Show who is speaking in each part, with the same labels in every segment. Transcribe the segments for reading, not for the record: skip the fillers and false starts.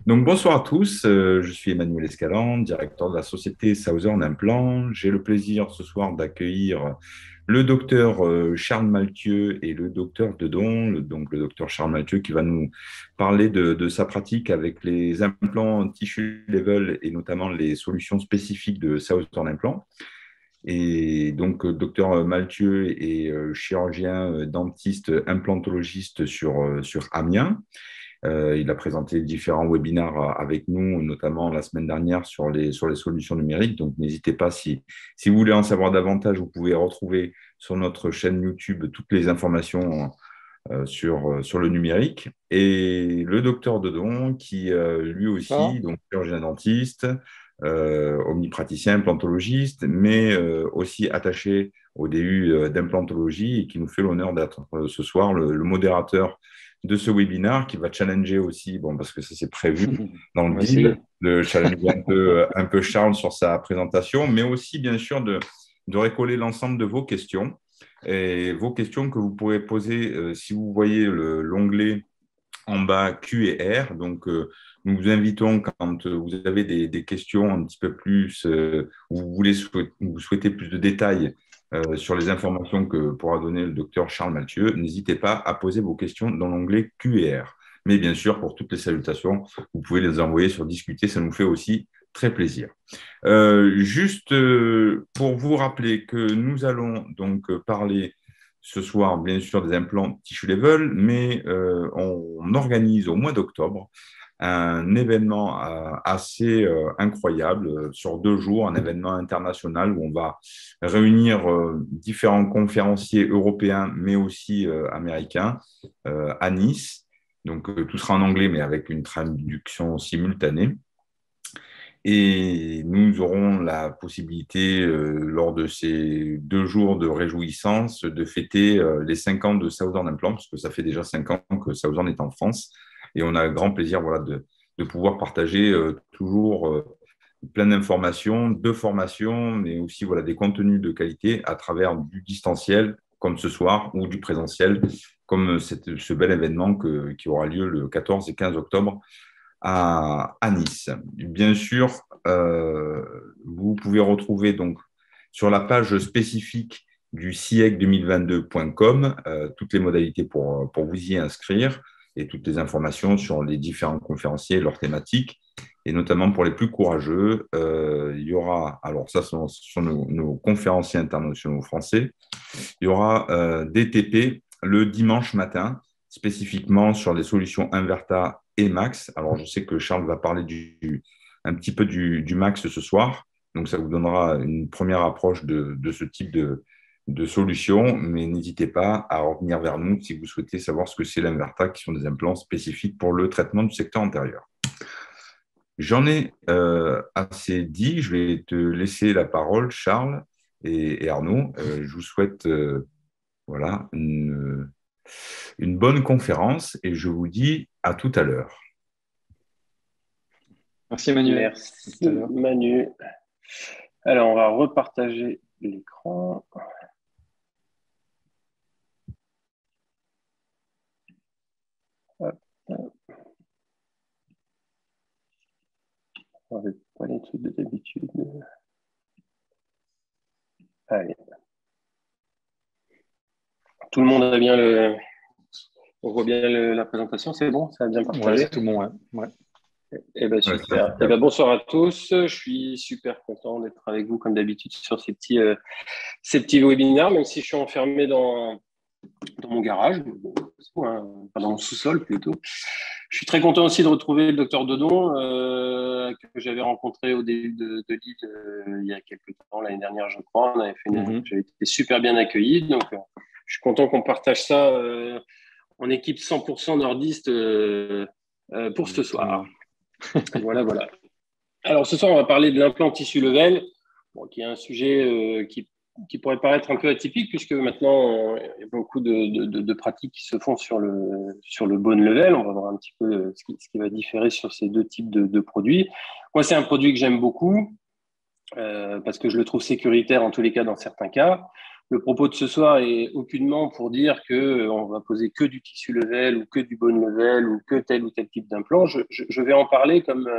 Speaker 1: Donc, bonsoir à tous, je suis Emmanuel Escalante, directeur de la société Southern Implant. J'ai le plaisir ce soir d'accueillir le docteur Charles Maltieu et le docteur Dedon, donc le docteur Charles Maltieu qui va nous parler de sa pratique avec les implants tissue level et notamment les solutions spécifiques de Southern Implant. Et donc, docteur Maltieu est chirurgien dentiste implantologiste sur Amiens. Il a présenté différents webinaires avec nous, notamment la semaine dernière sur les solutions numériques. Donc, n'hésitez pas, si vous voulez en savoir davantage, vous pouvez retrouver sur notre chaîne YouTube toutes les informations sur le numérique. Et le docteur Dedon, qui lui aussi,
Speaker 2: Bonsoir.
Speaker 1: donc chirurgien dentiste, omnipraticien, implantologiste, mais aussi attaché au DU d'implantologie et qui nous fait l'honneur d'être ce soir le modérateur de ce webinaire qui va challenger aussi, bon, parce que ça c'est prévu dans
Speaker 2: On
Speaker 1: le
Speaker 2: va
Speaker 1: deal,
Speaker 2: essayer.
Speaker 1: de challenger un peu Charles sur sa présentation, mais aussi bien sûr de récoller l'ensemble de vos questions et vos questions que vous pourrez poser si vous voyez l'onglet en bas Q et R. Donc, nous vous invitons quand vous avez des questions un petit peu plus, où vous souhaitez plus de détails sur les informations que pourra donner le docteur Charles Mathieu, n'hésitez pas à poser vos questions dans l'onglet Q et R. Mais bien sûr, pour toutes les salutations, vous pouvez les envoyer sur discuter, ça nous fait aussi très plaisir. Juste pour vous rappeler que nous allons donc parler ce soir, bien sûr, des implants tissue level, mais on organise au mois d'octobre un événement assez incroyable sur 2 jours, un événement international où on va réunir différents conférenciers européens, mais aussi américains, à Nice. Donc, tout sera en anglais, mais avec une traduction simultanée. Et nous aurons la possibilité, lors de ces 2 jours de réjouissance, de fêter les 5 ans de Southern Implant, parce que ça fait déjà 5 ans que Southern est en France. Et on a grand plaisir voilà, de pouvoir partager toujours plein d'informations, de formations, mais aussi voilà, des contenus de qualité à travers du distanciel, comme ce soir, ou du présentiel, comme ce bel événement qui aura lieu le 14 et 15 octobre à Nice. Bien sûr, vous pouvez retrouver donc sur la page spécifique du CIEC2022.com toutes les modalités pour vous y inscrire et toutes les informations sur les différents conférenciers et leurs thématiques. Et notamment pour les plus courageux, il y aura, alors ça ce sont nos conférenciers internationaux français, il y aura DTP le dimanche matin, spécifiquement sur les solutions Inverta et Max. Alors, je sais que Charles va parler un petit peu du Max ce soir. Donc, ça vous donnera une première approche de ce type de solution. Mais n'hésitez pas à revenir vers nous si vous souhaitez savoir ce que c'est l'Inverta, qui sont des implants spécifiques pour le traitement du secteur antérieur. J'en ai assez dit. Je vais te laisser la parole, Charles et Arnaud. Je vous souhaite voilà, une bonne conférence et je vous dis à tout à l'heure.
Speaker 2: Merci Emmanuel. À
Speaker 3: Merci
Speaker 2: tout à l'heure.
Speaker 3: Manu. Alors, on va repartager l'écran. Hop, hop. On va pas les trucs de d'habitude. Allez. Tout le monde a bien on voit bien la présentation, c'est bon, ça a bien
Speaker 2: Ouais,
Speaker 3: partagé.
Speaker 2: c'est tout bon, ouais. Ouais.
Speaker 3: Eh ben
Speaker 1: Ouais, c'est
Speaker 3: super. Eh
Speaker 1: impeccable.
Speaker 3: ben bonsoir à tous. Je suis super content d'être avec vous comme d'habitude sur ces petits webinaires, même si je suis enfermé dans mon garage, pas dans mon sous-sol plutôt. Je suis très content aussi de retrouver le docteur Dedon, que j'avais rencontré au début de Lille il y a quelques temps, l'année dernière, je crois. J'avais été super bien accueilli. Donc, je suis content qu'on partage ça en équipe 100% nordiste pour ce soir.
Speaker 2: Exactement.
Speaker 3: Voilà, voilà. Alors, ce soir, on va parler de l'implant tissu level, qui est un sujet qui pourrait paraître un peu atypique, puisque maintenant, il y a beaucoup de pratiques qui se font sur le bone level. On va voir un petit peu ce qui va différer sur ces deux types de produits. Moi, c'est un produit que j'aime beaucoup, parce que je le trouve sécuritaire en tous les cas dans certains cas. Le propos de ce soir est aucunement pour dire qu'on va poser que du tissu level ou que du bone level ou que tel ou tel type d'implant. Je vais en parler comme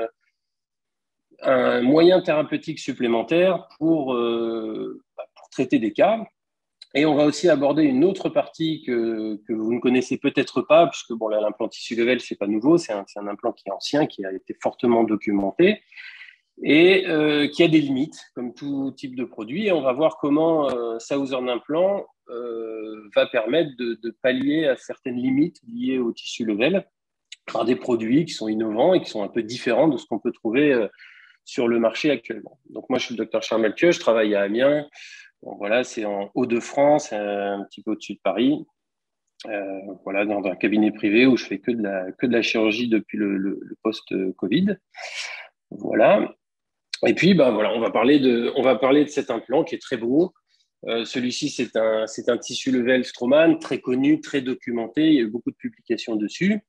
Speaker 3: un moyen thérapeutique supplémentaire pour traiter des cas. Et on va aussi aborder une autre partie que vous ne connaissez peut-être pas, puisque bon, là, l'implant tissu level, c'est pas nouveau, c'est un implant qui est ancien, qui a été fortement documenté et qui a des limites, comme tout type de produit. Et on va voir comment Southern Implant va permettre de pallier à certaines limites liées au tissu level par des produits qui sont innovants et qui sont un peu différents de ce qu'on peut trouver sur le marché actuellement. Donc moi, je suis le docteur Charles Malpieux, je travaille à Amiens. Bon, voilà, c'est en Hauts-de-France, un petit peu au-dessus de Paris. Voilà, dans un cabinet privé où je fais que de la chirurgie depuis le post-Covid. Voilà. Et puis, voilà, on va parler de cet implant qui est très beau. Celui-ci, c'est un tissu level Straumann, très connu, très documenté. Il y a eu beaucoup de publications dessus.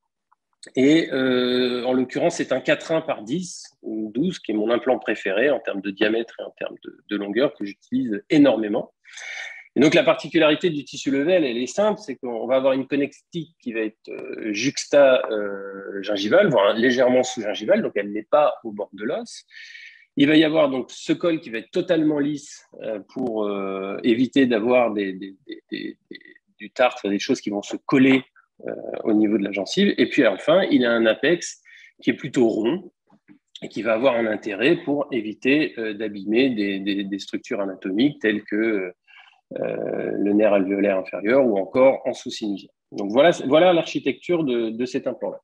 Speaker 3: Et en l'occurrence, c'est un 4,1 par 10 ou 12, qui est mon implant préféré en termes de diamètre et en termes de longueur, que j'utilise énormément. Et donc, la particularité du tissu level, elle est simple, c'est qu'on va avoir une connectique qui va être juxta-gingivale, voire légèrement sous-gingivale, donc elle n'est pas au bord de l'os. Il va y avoir donc ce col qui va être totalement lisse pour éviter d'avoir du tartre, des choses qui vont se coller au niveau de la gencive. Et puis enfin, il a un apex qui est plutôt rond et qui va avoir un intérêt pour éviter d'abîmer des structures anatomiques telles que le nerf alvéolaire inférieur ou encore en sous-sinusien. Donc voilà l'architecture de cet implant-là.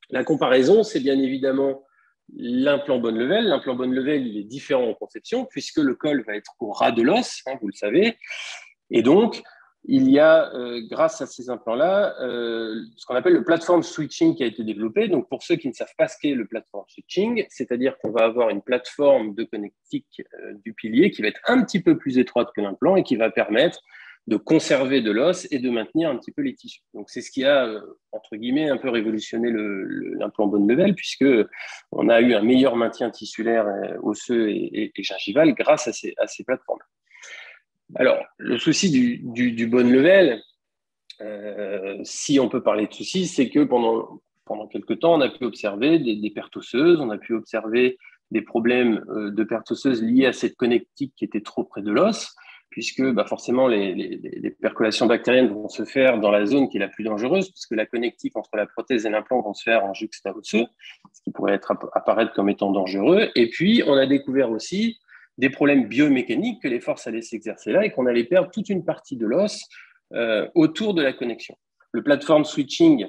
Speaker 3: La comparaison, c'est bien évidemment l'implant bone level. L'implant bone level, il est différent en conception puisque le col va être au ras de l'os, vous le savez. Et donc, il y a, grâce à ces implants-là, ce qu'on appelle le platform switching qui a été développé. Donc, pour ceux qui ne savent pas ce qu'est le platform switching, c'est-à-dire qu'on va avoir une plateforme de connectique du pilier qui va être un petit peu plus étroite que l'implant et qui va permettre de conserver de l'os et de maintenir un petit peu les tissus. Donc, c'est ce qui a, entre guillemets, un peu révolutionné l'implant bone level, puisque on a eu un meilleur maintien tissulaire, osseux et gingival grâce à ces plateformes. Alors, le souci du bone level, si on peut parler de souci, c'est que pendant quelques temps, on a pu observer des pertes osseuses, on a pu observer des problèmes de pertes osseuses liés à cette connectique qui était trop près de l'os, puisque forcément, les percolations bactériennes vont se faire dans la zone qui est la plus dangereuse, puisque la connectique entre la prothèse et l'implant vont se faire en juxta-osseux, ce qui pourrait apparaître comme étant dangereux. Et puis, on a découvert aussi des problèmes biomécaniques, que les forces allaient s'exercer là et qu'on allait perdre toute une partie de l'os autour de la connexion. Le platform switching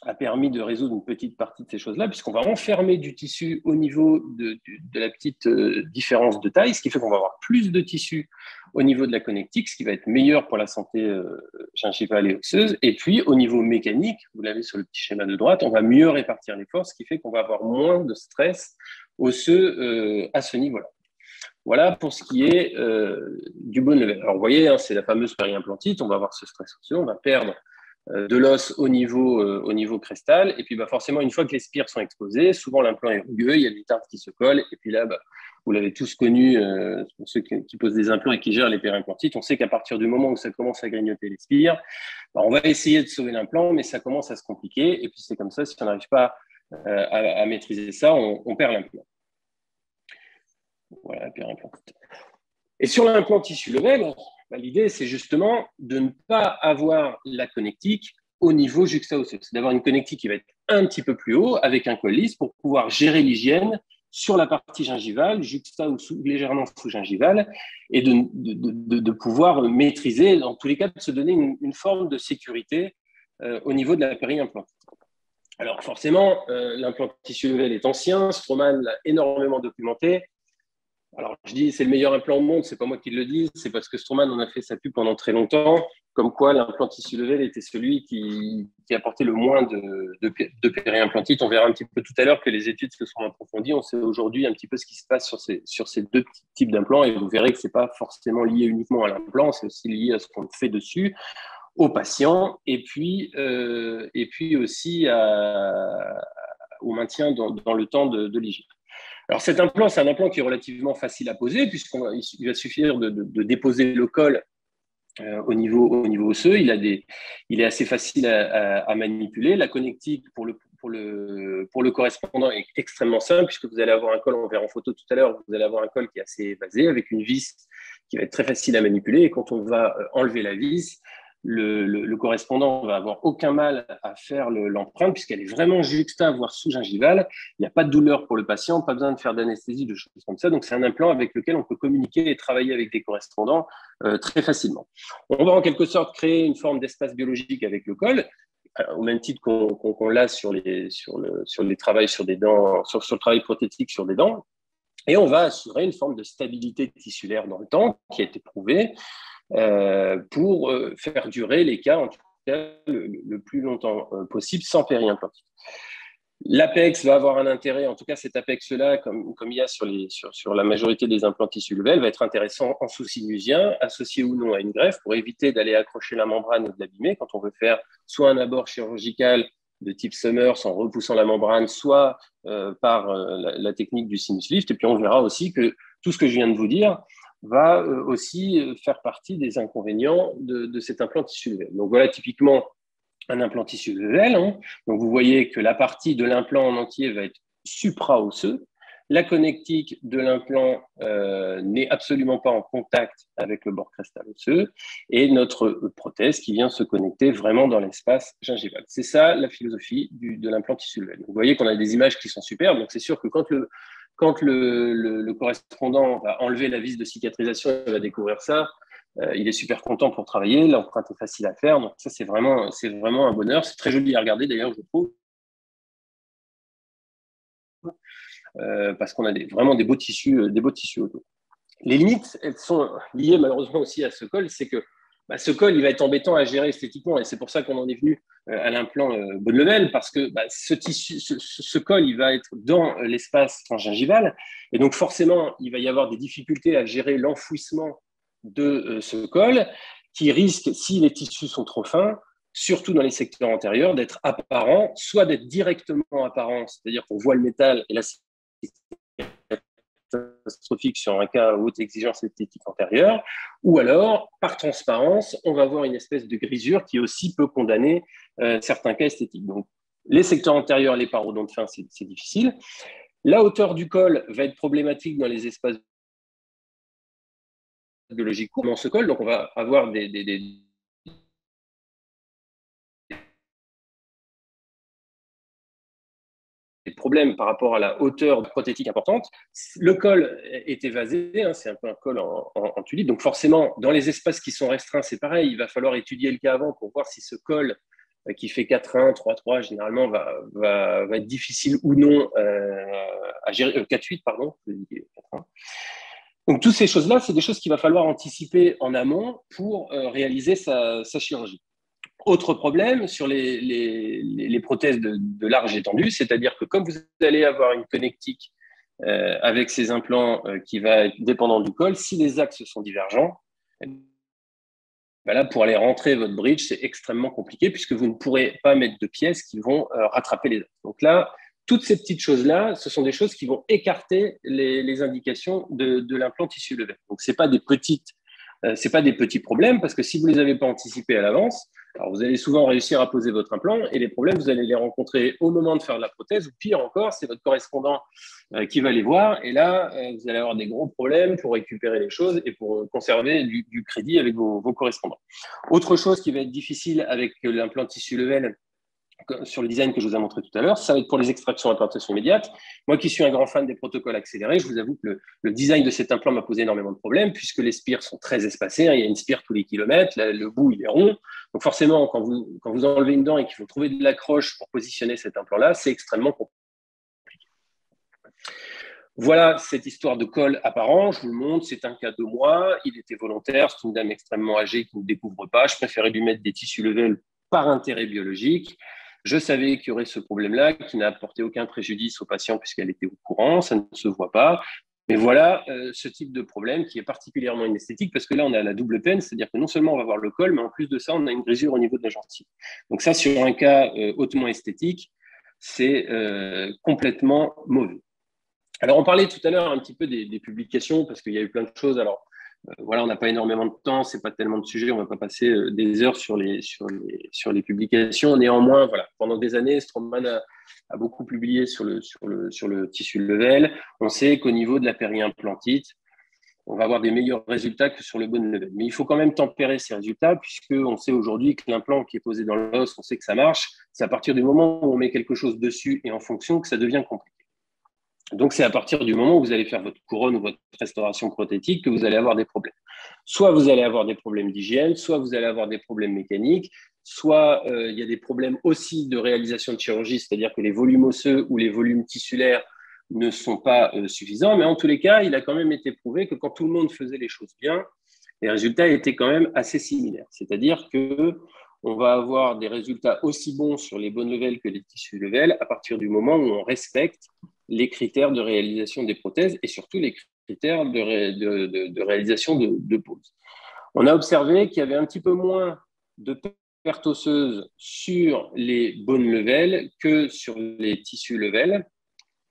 Speaker 3: a permis de résoudre une petite partie de ces choses-là, puisqu'on va enfermer du tissu au niveau de la petite différence de taille, ce qui fait qu'on va avoir plus de tissu au niveau de la connectique, ce qui va être meilleur pour la santé gingivale et osseuse. Et puis, au niveau mécanique, vous l'avez sur le petit schéma de droite, on va mieux répartir les forces, ce qui fait qu'on va avoir moins de stress osseux à ce niveau-là. Voilà pour ce qui est du bone level. Alors, vous voyez, c'est la fameuse périimplantite. On va avoir ce stress osseux, on va perdre de l'os au niveau crestal. Et puis, forcément, une fois que les spires sont exposées, souvent l'implant est rugueux, il y a des tartes qui se collent. Et puis là, vous l'avez tous connu, pour ceux qui posent des implants et qui gèrent les périimplantites, on sait qu'à partir du moment où ça commence à grignoter les spires, on va essayer de sauver l'implant, mais ça commence à se compliquer. Et puis, c'est comme ça, si on n'arrive pas à maîtriser ça, on perd l'implant. Voilà, périimplantite. Et sur l'implant tissu level, l'idée, c'est justement de ne pas avoir la connectique au niveau juxta-osseux. C'est d'avoir une connectique qui va être un petit peu plus haut avec un col lisse pour pouvoir gérer l'hygiène sur la partie gingivale, juxta ou légèrement sous-gingivale, et de pouvoir maîtriser, dans tous les cas, de se donner une forme de sécurité au niveau de la périimplantite. Alors forcément, l'implant tissu level est ancien, Straumann l'a énormément documenté. Alors, je dis c'est le meilleur implant au monde, c'est pas moi qui le dis, c'est parce que Straumann en a fait sa pub pendant très longtemps, comme quoi l'implant tissu level était celui qui apportait le moins de périimplantite. On verra un petit peu tout à l'heure que les études se sont approfondies. On sait aujourd'hui un petit peu ce qui se passe sur ces deux petits types d'implants et vous verrez que c'est pas forcément lié uniquement à l'implant, c'est aussi lié à ce qu'on fait dessus, aux patients et puis aussi au maintien dans le temps de l'hygiène. Alors cet implant, c'est un implant qui est relativement facile à poser puisqu'il va suffire de déposer le col au niveau osseux. Il est assez facile à manipuler. La connectique pour le correspondant est extrêmement simple, puisque vous allez avoir un col, on verra en photo tout à l'heure, vous allez avoir un col qui est assez évasé, avec une vis qui va être très facile à manipuler. Et quand on va enlever la vis, le correspondant va avoir aucun mal à faire l'empreinte, puisqu'elle est vraiment juxta, voire sous-gingivale. Il n'y a pas de douleur pour le patient, pas besoin de faire d'anesthésie, de choses comme ça. Donc, c'est un implant avec lequel on peut communiquer et travailler avec des correspondants très facilement. On va en quelque sorte créer une forme d'espace biologique avec le col, au même titre qu'on l'a sur le travail prothétique sur des dents. Et on va assurer une forme de stabilité tissulaire dans le temps qui a été prouvée pour faire durer les cas, en tout cas le plus longtemps possible, sans périimplantique. L'APEX va avoir un intérêt, en tout cas cet APEX-là, comme il y a sur la majorité des implants tissu level, va être intéressant en sous-sinusien, associé ou non à une greffe, pour éviter d'aller accrocher la membrane ou de l'abîmer quand on veut faire soit un abord chirurgical de type Summers en repoussant la membrane, soit par la technique du sinus lift. Et puis on verra aussi que tout ce que je viens de vous dire va aussi faire partie des inconvénients de cet implant tissu level. Donc voilà typiquement un implant tissu level. Donc vous voyez que la partie de l'implant en entier va être supra-osseux. La connectique de l'implant n'est absolument pas en contact avec le bord crestal osseux et notre prothèse qui vient se connecter vraiment dans l'espace gingival. C'est ça la philosophie de l'implant tissu level. Vous voyez qu'on a des images qui sont superbes. Donc c'est sûr que quand le correspondant va enlever la vis de cicatrisation, il va découvrir ça. Il est super content pour travailler. L'empreinte est facile à faire. Donc ça, c'est vraiment un bonheur. C'est très joli à regarder d'ailleurs, je trouve. Parce qu'on a vraiment des beaux tissus autour. Les limites, elles sont liées malheureusement aussi à ce col, c'est que ce col, il va être embêtant à gérer esthétiquement, et c'est pour ça qu'on en est venu à l'implant Bonne-Level, parce que ce col, il va être dans l'espace gingival, et donc forcément, il va y avoir des difficultés à gérer l'enfouissement de ce col, qui risque, si les tissus sont trop fins, surtout dans les secteurs antérieurs, d'être apparent, soit d'être directement apparent, c'est-à-dire qu'on voit le métal, et là, c'est catastrophique sur un cas à haute exigence esthétique antérieure, ou alors, par transparence, on va avoir une espèce de grisure qui aussi peut condamner certains cas esthétiques. Donc, les secteurs antérieurs, les parodontes fins, c'est difficile. La hauteur du col va être problématique dans les espaces biologiques courts dans ce col, donc on va avoir des problèmes par rapport à la hauteur prothétique importante. Le col est évasé, c'est un peu un col en tulipe. Donc forcément, dans les espaces qui sont restreints, c'est pareil, il va falloir étudier le cas avant pour voir si ce col qui fait 4-1, 3-3, généralement, va être difficile ou non à gérer. 4-8, pardon. 4-1. Donc toutes ces choses-là, c'est des choses qu'il va falloir anticiper en amont pour réaliser sa chirurgie. Autre problème sur les prothèses de large étendue, c'est-à-dire que comme vous allez avoir une connectique avec ces implants qui va être dépendant du col, si les axes sont divergents, là, pour aller rentrer votre bridge, c'est extrêmement compliqué puisque vous ne pourrez pas mettre de pièces qui vont rattraper les axes. Donc là, toutes ces petites choses-là, ce sont des choses qui vont écarter les indications de l'implant tissu levé. Donc, ce n'est pas des petits problèmes parce que si vous ne les avez pas anticipés à l'avance, alors vous allez souvent réussir à poser votre implant et les problèmes, vous allez les rencontrer au moment de faire la prothèse ou pire encore, c'est votre correspondant qui va les voir et là, vous allez avoir des gros problèmes pour récupérer les choses et pour conserver du crédit avec vos correspondants. Autre chose qui va être difficile avec l'implant tissu level sur le design que je vous ai montré tout à l'heure, ça va être pour les extractions à implantation immédiate. Moi qui suis un grand fan des protocoles accélérés, je vous avoue que le design de cet implant m'a posé énormément de problèmes puisque les spires sont très espacées, il y a une spire tous les kilomètres, le bout il est rond. Donc forcément, quand vous enlevez une dent et qu'il faut trouver de l'accroche pour positionner cet implant-là, c'est extrêmement compliqué. Voilà cette histoire de col apparent, je vous le montre, c'est un cas de moi, il était volontaire, c'est une dame extrêmement âgée qui ne découvre pas, je préférais lui mettre des tissus level par intérêt biologique. Je savais qu'il y aurait ce problème-là, qui n'a apporté aucun préjudice aux patients puisqu'elle était au courant, ça ne se voit pas. Mais voilà ce type de problème qui est particulièrement inesthétique parce que là, on a la double peine, c'est-à-dire que non seulement on va voir le col, mais en plus de ça, on a une brisure au niveau de la gencive. Donc ça, sur un cas hautement esthétique, c'est complètement mauvais. Alors, on parlait tout à l'heure un petit peu des publications parce qu'il y a eu plein de choses. Alors, Voilà, on n'a pas énormément de temps, c'est pas tellement de sujets, on va pas passer des heures sur les publications. Néanmoins, voilà, pendant des années, Stroman a beaucoup publié sur le tissu level. On sait qu'au niveau de la périimplantite, on va avoir des meilleurs résultats que sur le bone level. Mais il faut quand même tempérer ces résultats, puisqu'on sait aujourd'hui que l'implant qui est posé dans l'os, on sait que ça marche. C'est à partir du moment où on met quelque chose dessus et en fonction que ça devient compliqué. Donc, c'est à partir du moment où vous allez faire votre couronne ou votre restauration prothétique que vous allez avoir des problèmes. Soit vous allez avoir des problèmes d'hygiène, soit vous allez avoir des problèmes mécaniques, soit il y a des problèmes aussi de réalisation de chirurgie, c'est-à-dire que les volumes osseux ou les volumes tissulaires ne sont pas suffisants. Mais en tous les cas, il a quand même été prouvé que quand tout le monde faisait les choses bien, les résultats étaient quand même assez similaires. C'est-à-dire qu'on va avoir des résultats aussi bons sur les bone level que les tissus level à partir du moment où on respecte les critères de réalisation des prothèses et surtout les critères de réalisation de pose. On a observé qu'il y avait un petit peu moins de pertes osseuses sur les bone level que sur les tissus level.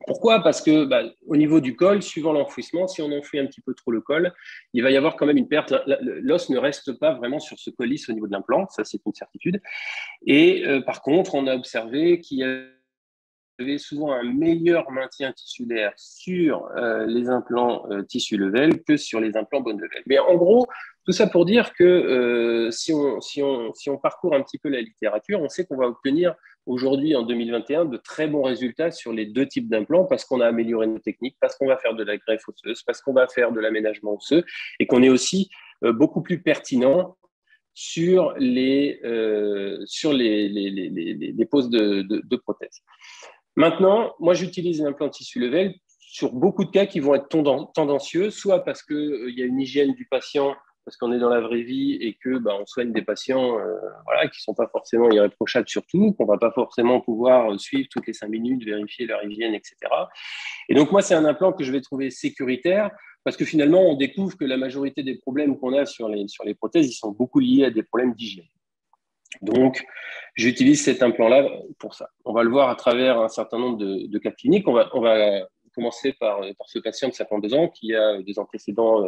Speaker 3: Pourquoi? Parce que au niveau du col, suivant l'enfouissement, si on enfouit un petit peu trop le col, il va y avoir quand même une perte. L'os ne reste pas vraiment sur ce col lisse au niveau de l'implant, ça c'est une certitude. Et par contre, on a observé qu'il y avait souvent un meilleur maintien tissulaire sur les implants tissu level que sur les implants bone level. Mais en gros, tout ça pour dire que si on parcourt un petit peu la littérature, on sait qu'on va obtenir aujourd'hui, en 2021, de très bons résultats sur les deux types d'implants parce qu'on a amélioré nos techniques, parce qu'on va faire de la greffe osseuse, parce qu'on va faire de l'aménagement osseux et qu'on est aussi beaucoup plus pertinent sur les poses de prothèses. Maintenant, moi, j'utilise l'implant tissu level sur beaucoup de cas qui vont être tendancieux, soit parce qu'il y a une hygiène du patient, parce qu'on est dans la vraie vie et que on soigne des patients qui ne sont pas forcément irréprochables surtout, qu'on ne va pas forcément pouvoir suivre toutes les 5 minutes, vérifier leur hygiène, etc. Et donc, moi, c'est un implant que je vais trouver sécuritaire parce que finalement, on découvre que la majorité des problèmes qu'on a sur les prothèses, ils sont beaucoup liés à des problèmes d'hygiène. Donc, j'utilise cet implant-là pour ça. On va le voir à travers un certain nombre de cas cliniques. On va commencer par ce patient de 52 ans qui a des antécédents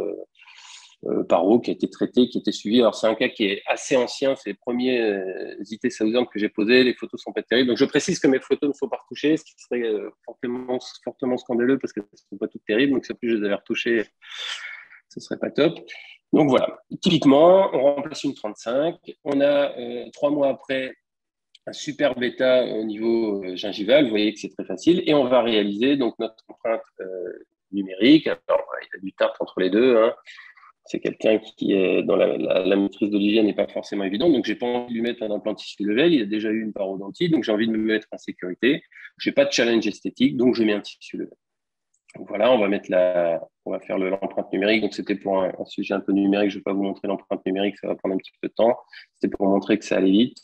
Speaker 3: paro, qui a été traité, qui a été suivi. Alors, c'est un cas qui est assez ancien. C'est les premiers IT Southern que j'ai posés. Les photos sont pas terribles. Donc, je précise que mes photos ne sont pas retouchées, ce qui serait fortement scandaleux parce qu'elles ne sont pas toutes terribles. Donc, si plus je les avais retouchées, ce serait pas top. Donc voilà, typiquement, on remplace une 35. On a 3 mois après un super bêta au niveau gingival. Vous voyez que c'est très facile. Et on va réaliser donc notre empreinte numérique. Alors, il y a du tarte entre les deux. Hein. C'est quelqu'un qui est dans la maîtrise de l'hygiène n'est pas forcément évidente. Donc, j'ai pas envie de lui mettre un implant tissu level. Il a déjà eu une parodontie. Donc, j'ai envie de me mettre en sécurité. Je n'ai pas de challenge esthétique. Donc, je mets un tissu level. Donc voilà, on va faire l'empreinte numérique. Donc c'était pour un sujet un peu numérique. Je ne vais pas vous montrer l'empreinte numérique, ça va prendre un petit peu de temps. C'était pour montrer que ça allait vite.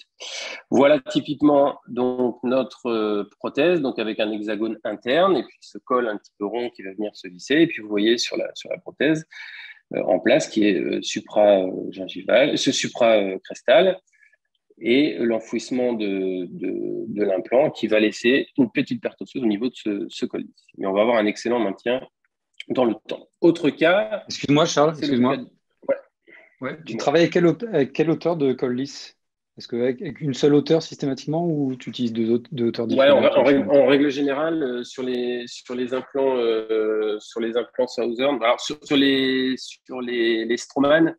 Speaker 3: Voilà typiquement donc notre prothèse, donc avec un hexagone interne et puis ce col un petit peu rond qui va venir se visser. Et puis vous voyez sur la prothèse en place qui est supra-gingival, ce supra-crestal. Et l'enfouissement de l'implant qui va laisser une petite perte osseuse au niveau de ce col lisse. Mais on va avoir un excellent maintien dans le temps. Autre cas…
Speaker 4: Excuse-moi, Charles, excuse-moi. Ouais. Tu travailles avec quelle hauteur de col lisse? Est-ce qu'avec une seule hauteur systématiquement ou tu utilises deux hauteurs différentes?
Speaker 3: En règle générale, sur les implants Southern, alors sur les Stroman,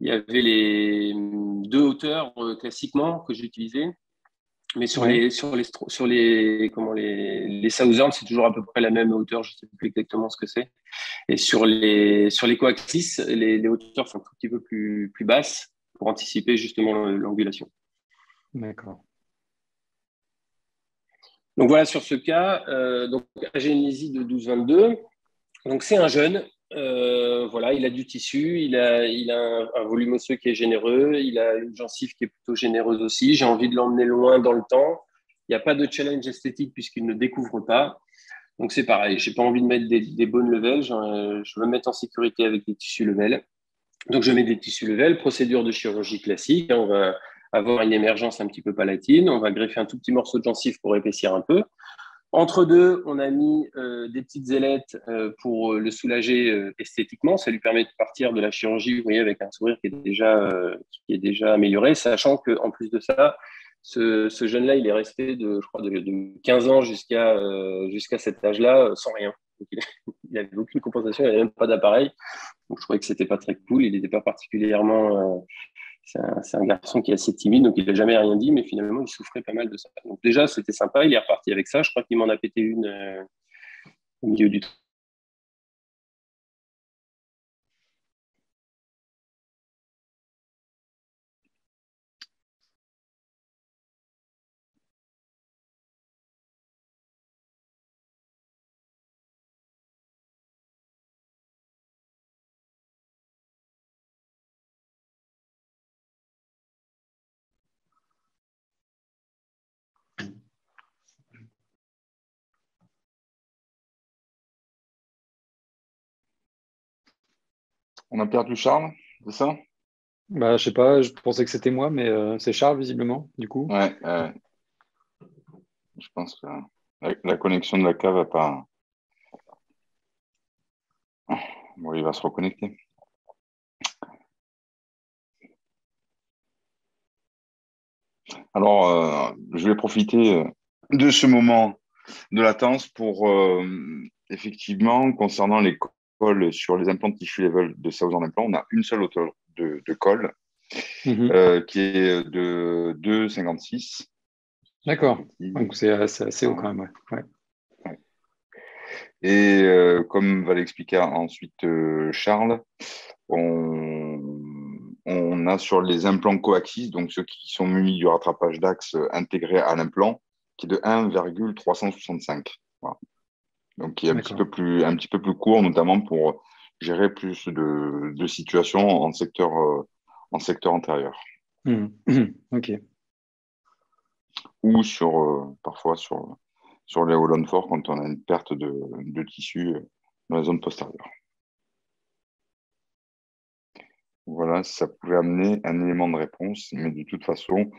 Speaker 3: il y avait les 2 hauteurs classiquement que j'utilisais, mais sur les Southern, c'est toujours à peu près la même hauteur. Je ne sais plus exactement ce que c'est. Et sur les coaxis, les hauteurs sont un tout petit peu plus basses pour anticiper justement l'angulation.
Speaker 4: D'accord.
Speaker 3: Donc voilà sur ce cas, donc agénésie de 12-22. Donc c'est un jeune. Voilà, il a du tissu, il a un volume osseux qui est généreux, il a une gencive qui est plutôt généreuse aussi. J'ai envie de l'emmener loin dans le temps. Il n'y a pas de challenge esthétique puisqu'il ne découvre pas. Donc c'est pareil, je n'ai pas envie de mettre des bonnes level. Je veux me mettre en sécurité avec des tissus level. Donc je mets des tissus level, procédure de chirurgie classique. On va avoir une émergence un petit peu palatine. On va greffer un tout petit morceau de gencive pour épaissir un peu. Entre deux, on a mis des petites ailettes pour le soulager esthétiquement. Ça lui permet de partir de la chirurgie, vous voyez, avec un sourire qui est déjà amélioré, sachant qu'en plus de ça, ce jeune-là, il est resté je crois, de 15 ans jusqu'à cet âge-là sans rien. Donc, il n'avait aucune compensation, il n'avait même pas d'appareil. Donc, je trouvais que c'était pas très cool. Il n'était pas particulièrement. C'est un garçon qui est assez timide, donc il n'a jamais rien dit, mais finalement, il souffrait pas mal de ça. Donc, déjà, c'était sympa. Il est reparti avec ça. Je crois qu'il m'en a pété une au milieu du.
Speaker 1: On a perdu Charles, c'est ça?
Speaker 4: Bah, je sais pas, je pensais que c'était moi, mais c'est Charles, visiblement, du coup.
Speaker 1: Ouais, je pense que la connexion de la cave va pas. Bon, il va se reconnecter. Alors, je vais profiter de ce moment de latence pour, effectivement, concernant les cols sur les implants de tissu level de Southern Implant, on a une seule hauteur de colle qui est de 2,56.
Speaker 4: D'accord. Donc, c'est assez haut quand même. Ouais.
Speaker 1: Et comme va l'expliquer ensuite Charles, on a sur les implants coaxis, donc ceux qui sont munis du rattrapage d'axe intégré à l'implant, qui est de 1,365. Voilà. Donc qui est un petit peu plus court, notamment pour gérer plus de situations en secteur antérieur.
Speaker 4: Ok.
Speaker 1: Ou parfois sur les holons forts quand on a une perte de tissu dans la zone postérieure. Voilà, ça pouvait amener un élément de réponse, mais de toute façon,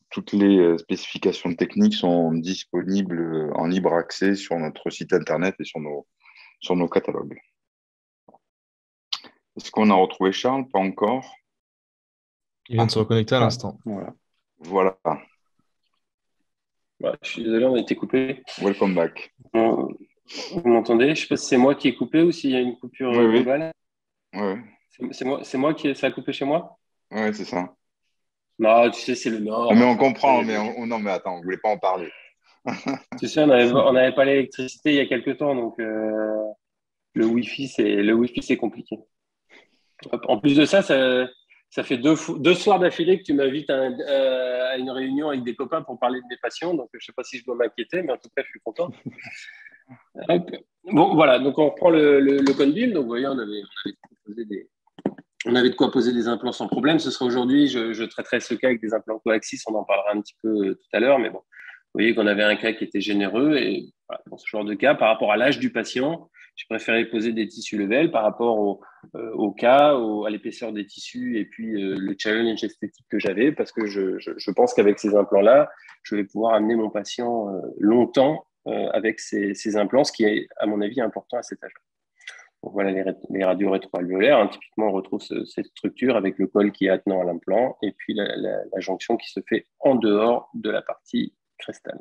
Speaker 1: toutes les spécifications techniques sont disponibles en libre accès sur notre site internet et sur nos catalogues. Est-ce qu'on a retrouvé Charles? Pas encore.
Speaker 5: Il vient de se reconnecter à l'instant.
Speaker 1: Voilà.
Speaker 3: Bah, je suis désolé, on a été coupé.
Speaker 1: Welcome back.
Speaker 3: Vous m'entendez? Je ne sais pas si c'est moi qui ai coupé ou s'il y a une coupure globale.
Speaker 1: Oui.
Speaker 3: C'est moi qui ça a coupé chez moi?
Speaker 1: Oui, c'est ça.
Speaker 3: Non, tu sais, c'est le Nord.
Speaker 1: Mais on comprend, non, mais attends, on ne voulait pas en parler.
Speaker 3: Tu sais, on n'avait pas l'électricité il y a quelques temps, donc le Wi-Fi, c'est compliqué. En plus de ça fait deux soirs d'affilée que tu m'invites à une réunion avec des copains pour parler de mes passions, donc je ne sais pas si je dois m'inquiéter, mais en tout cas, je suis content. Bon, voilà, donc on reprend le Conville. Donc, vous voyez, on avait de quoi poser des implants sans problème. Ce sera aujourd'hui, je traiterai ce cas avec des implants coaxis, on en parlera un petit peu tout à l'heure, mais bon, vous voyez qu'on avait un cas qui était généreux et voilà, dans ce genre de cas, par rapport à l'âge du patient, j'ai préféré poser des tissus level par rapport au cas, à l'épaisseur des tissus et puis le challenge esthétique que j'avais, parce que je pense qu'avec ces implants-là, je vais pouvoir amener mon patient longtemps avec ces implants, ce qui est, à mon avis, important à cet âge. Donc voilà les radios rétroalvéolaires. Hein. Typiquement, on retrouve cette structure avec le col qui est attenant à l'implant et puis la jonction qui se fait en dehors de la partie crestale.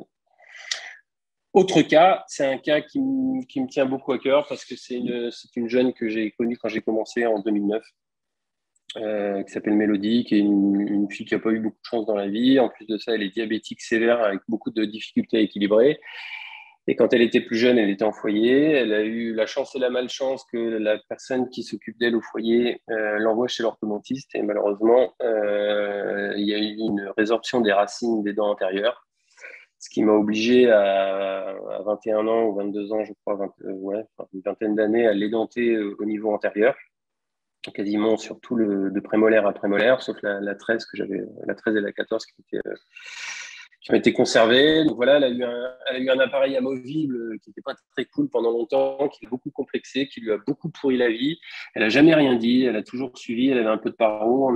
Speaker 3: Autre cas, c'est un cas qui me tient beaucoup à cœur parce que c'est une jeune que j'ai connue quand j'ai commencé en 2009, qui s'appelle Mélodie, qui est une fille qui n'a pas eu beaucoup de chance dans la vie. En plus de ça, elle est diabétique sévère avec beaucoup de difficultés à équilibrer. Et quand elle était plus jeune, elle était en foyer. Elle a eu la chance et la malchance que la personne qui s'occupe d'elle au foyer l'envoie chez l'orthodontiste. Et malheureusement, il y a eu une résorption des racines des dents antérieures, ce qui m'a obligé à 21 ans ou 22 ans, je crois, une vingtaine d'années, à l'édenter au niveau antérieur, quasiment sur tout de prémolaire à prémolaire, sauf la 13 que j'avais, la 13 et la 14 qui ont été conservées. Donc voilà, elle a eu un appareil amovible qui n'était pas très cool pendant longtemps, qui est beaucoup complexé, qui lui a beaucoup pourri la vie. Elle n'a jamais rien dit, elle a toujours suivi, elle avait un peu de paro.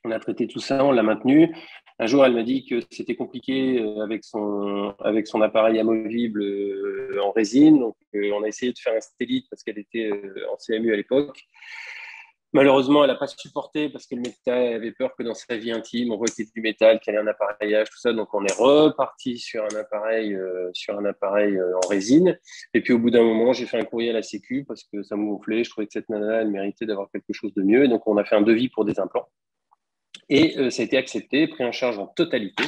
Speaker 3: On a traité tout ça, on l'a maintenu. Un jour, elle m'a dit que c'était compliqué avec son appareil amovible en résine. Donc, on a essayé de faire un stélite parce qu'elle était en CMU à l'époque. Malheureusement, elle n'a pas supporté parce que le métal, elle avait peur que dans sa vie intime, on voit qu'il y ait du métal, qu'il y ait un appareillage, tout ça. Donc, on est reparti sur un appareil en résine. Et puis, au bout d'un moment, j'ai fait un courrier à la Sécu parce que ça me gonflait. Je trouvais que cette nana, elle méritait d'avoir quelque chose de mieux. Et donc, on a fait un devis pour des implants. Et ça a été accepté, pris en charge en totalité.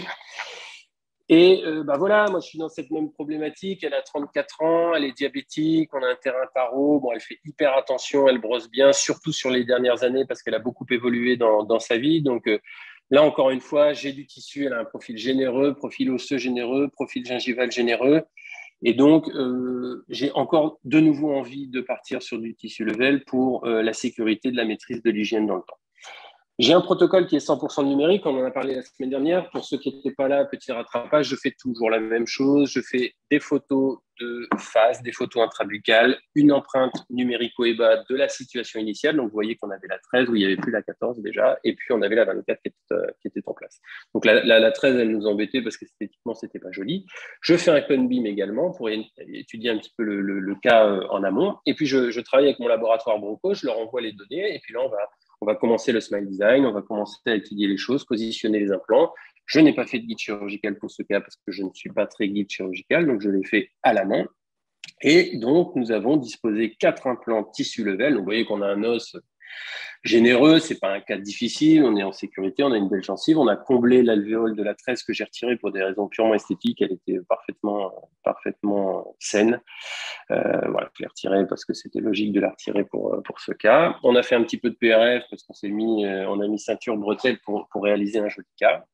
Speaker 3: Et voilà, moi je suis dans cette même problématique. Elle a 34 ans, elle est diabétique, on a un terrain paro. Bon, elle fait hyper attention, elle brosse bien, surtout sur les dernières années parce qu'elle a beaucoup évolué dans sa vie. Donc là, encore une fois, j'ai du tissu, elle a un profil généreux, profil osseux généreux, profil gingival généreux. Et donc, j'ai encore de nouveau envie de partir sur du tissu level pour la sécurité de la maîtrise de l'hygiène dans le temps. J'ai un protocole qui est 100% numérique, on en a parlé la semaine dernière. Pour ceux qui n'étaient pas là, petit rattrapage, je fais toujours la même chose. Je fais des photos de face, des photos intrabuccales, une empreinte numérique au EBA de la situation initiale. Donc, vous voyez qu'on avait la 13 où il n'y avait plus la 14 déjà, et puis on avait la 24 qui était en place. Donc, la 13, elle nous embêtait parce qu'esthétiquement, ce n'était pas joli. Je fais un cone beam également pour étudier un petit peu le cas en amont. Et puis, je travaille avec mon laboratoire Broco, je leur envoie les données, et puis là, on va commencer le smile design, on va commencer à étudier les choses, positionner les implants. Je n'ai pas fait de guide chirurgical pour ce cas parce que je ne suis pas très guide chirurgical, donc je l'ai fait à la main. Et donc, nous avons disposé 4 implants tissu level. Donc, vous voyez qu'on a un os généreux, c'est pas un cas difficile, on est en sécurité, on a une belle gencive, on a comblé l'alvéole de la 13 que j'ai retirée pour des raisons purement esthétiques, elle était parfaitement saine. Voilà, je l'ai retirée parce que c'était logique de la retirer pour ce cas. On a fait un petit peu de PRF parce qu'on a mis ceinture bretelle pour réaliser un joli cas.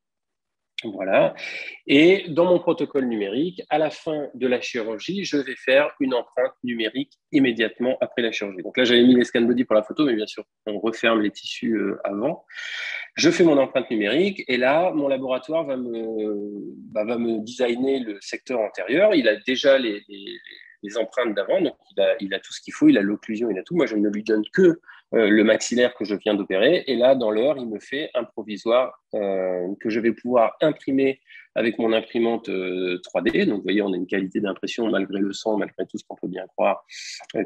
Speaker 3: Voilà. Et dans mon protocole numérique, à la fin de la chirurgie, je vais faire une empreinte numérique immédiatement après la chirurgie. Donc là, j'avais mis les scan body pour la photo, mais bien sûr, on referme les tissus avant. Je fais mon empreinte numérique et là, mon laboratoire va me designer le secteur antérieur. Il a déjà les empreintes d'avant, donc il a tout ce qu'il faut, il a l'occlusion, il a tout. Moi, je ne lui donne que le maxillaire que je viens d'opérer. Et là, dans l'heure, il me fait un provisoire que je vais pouvoir imprimer avec mon imprimante 3D. Donc, vous voyez, on a une qualité d'impression malgré le sang, malgré tout ce qu'on peut bien croire,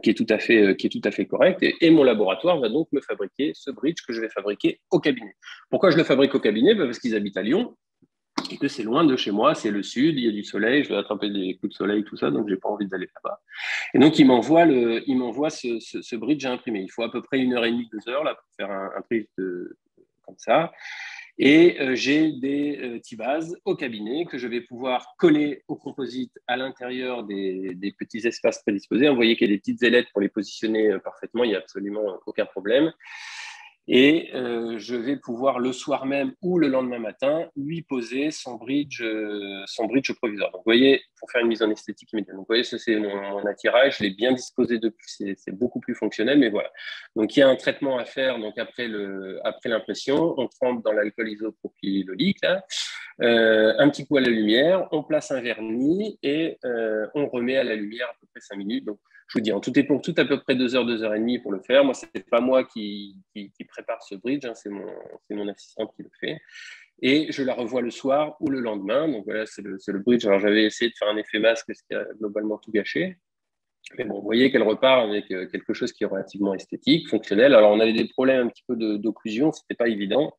Speaker 3: qui est tout à fait correcte. Et mon laboratoire va donc me fabriquer ce bridge que je vais fabriquer au cabinet. Pourquoi je le fabrique au cabinet? Parce qu'ils habitent à Lyon. Et que c'est loin de chez moi, c'est le sud, il y a du soleil, je vais attraper des coups de soleil, tout ça, donc j'ai pas envie d'aller là-bas. Et donc, il m'envoie ce bridge à imprimer. Il faut à peu près 1h30, 2 heures là, pour faire un bridge comme ça. Et j'ai des T-bases au cabinet que je vais pouvoir coller au composite à l'intérieur des petits espaces prédisposés. Vous voyez qu'il y a des petites ailettes pour les positionner parfaitement, il n'y a absolument aucun problème. Et je vais pouvoir le soir même ou le lendemain matin lui poser son bridge provisoire. Donc, vous voyez, pour faire une mise en esthétique immédiate. Donc, vous voyez, ça c'est mon attirail. Je l'ai bien disposé depuis. C'est beaucoup plus fonctionnel, mais voilà. Donc, il y a un traitement à faire. Donc, après l'impression, on trempe dans l'alcool isopropylolique, là. Un petit coup à la lumière, on place un vernis et on remet à la lumière à peu près 5 minutes. Donc, je vous dis, en tout et pour tout, à peu près 2 heures, 2h30 pour le faire. Moi, ce n'est pas moi qui prépare ce bridge, hein, c'est mon assistante qui le fait. Et je la revois le soir ou le lendemain. Donc voilà, c'est le bridge. Alors, j'avais essayé de faire un effet masque, ce qui a globalement tout gâché. Mais bon, vous voyez qu'elle repart avec quelque chose qui est relativement esthétique, fonctionnel. Alors, on avait des problèmes un petit peu d'occlusion, ce n'était pas évident.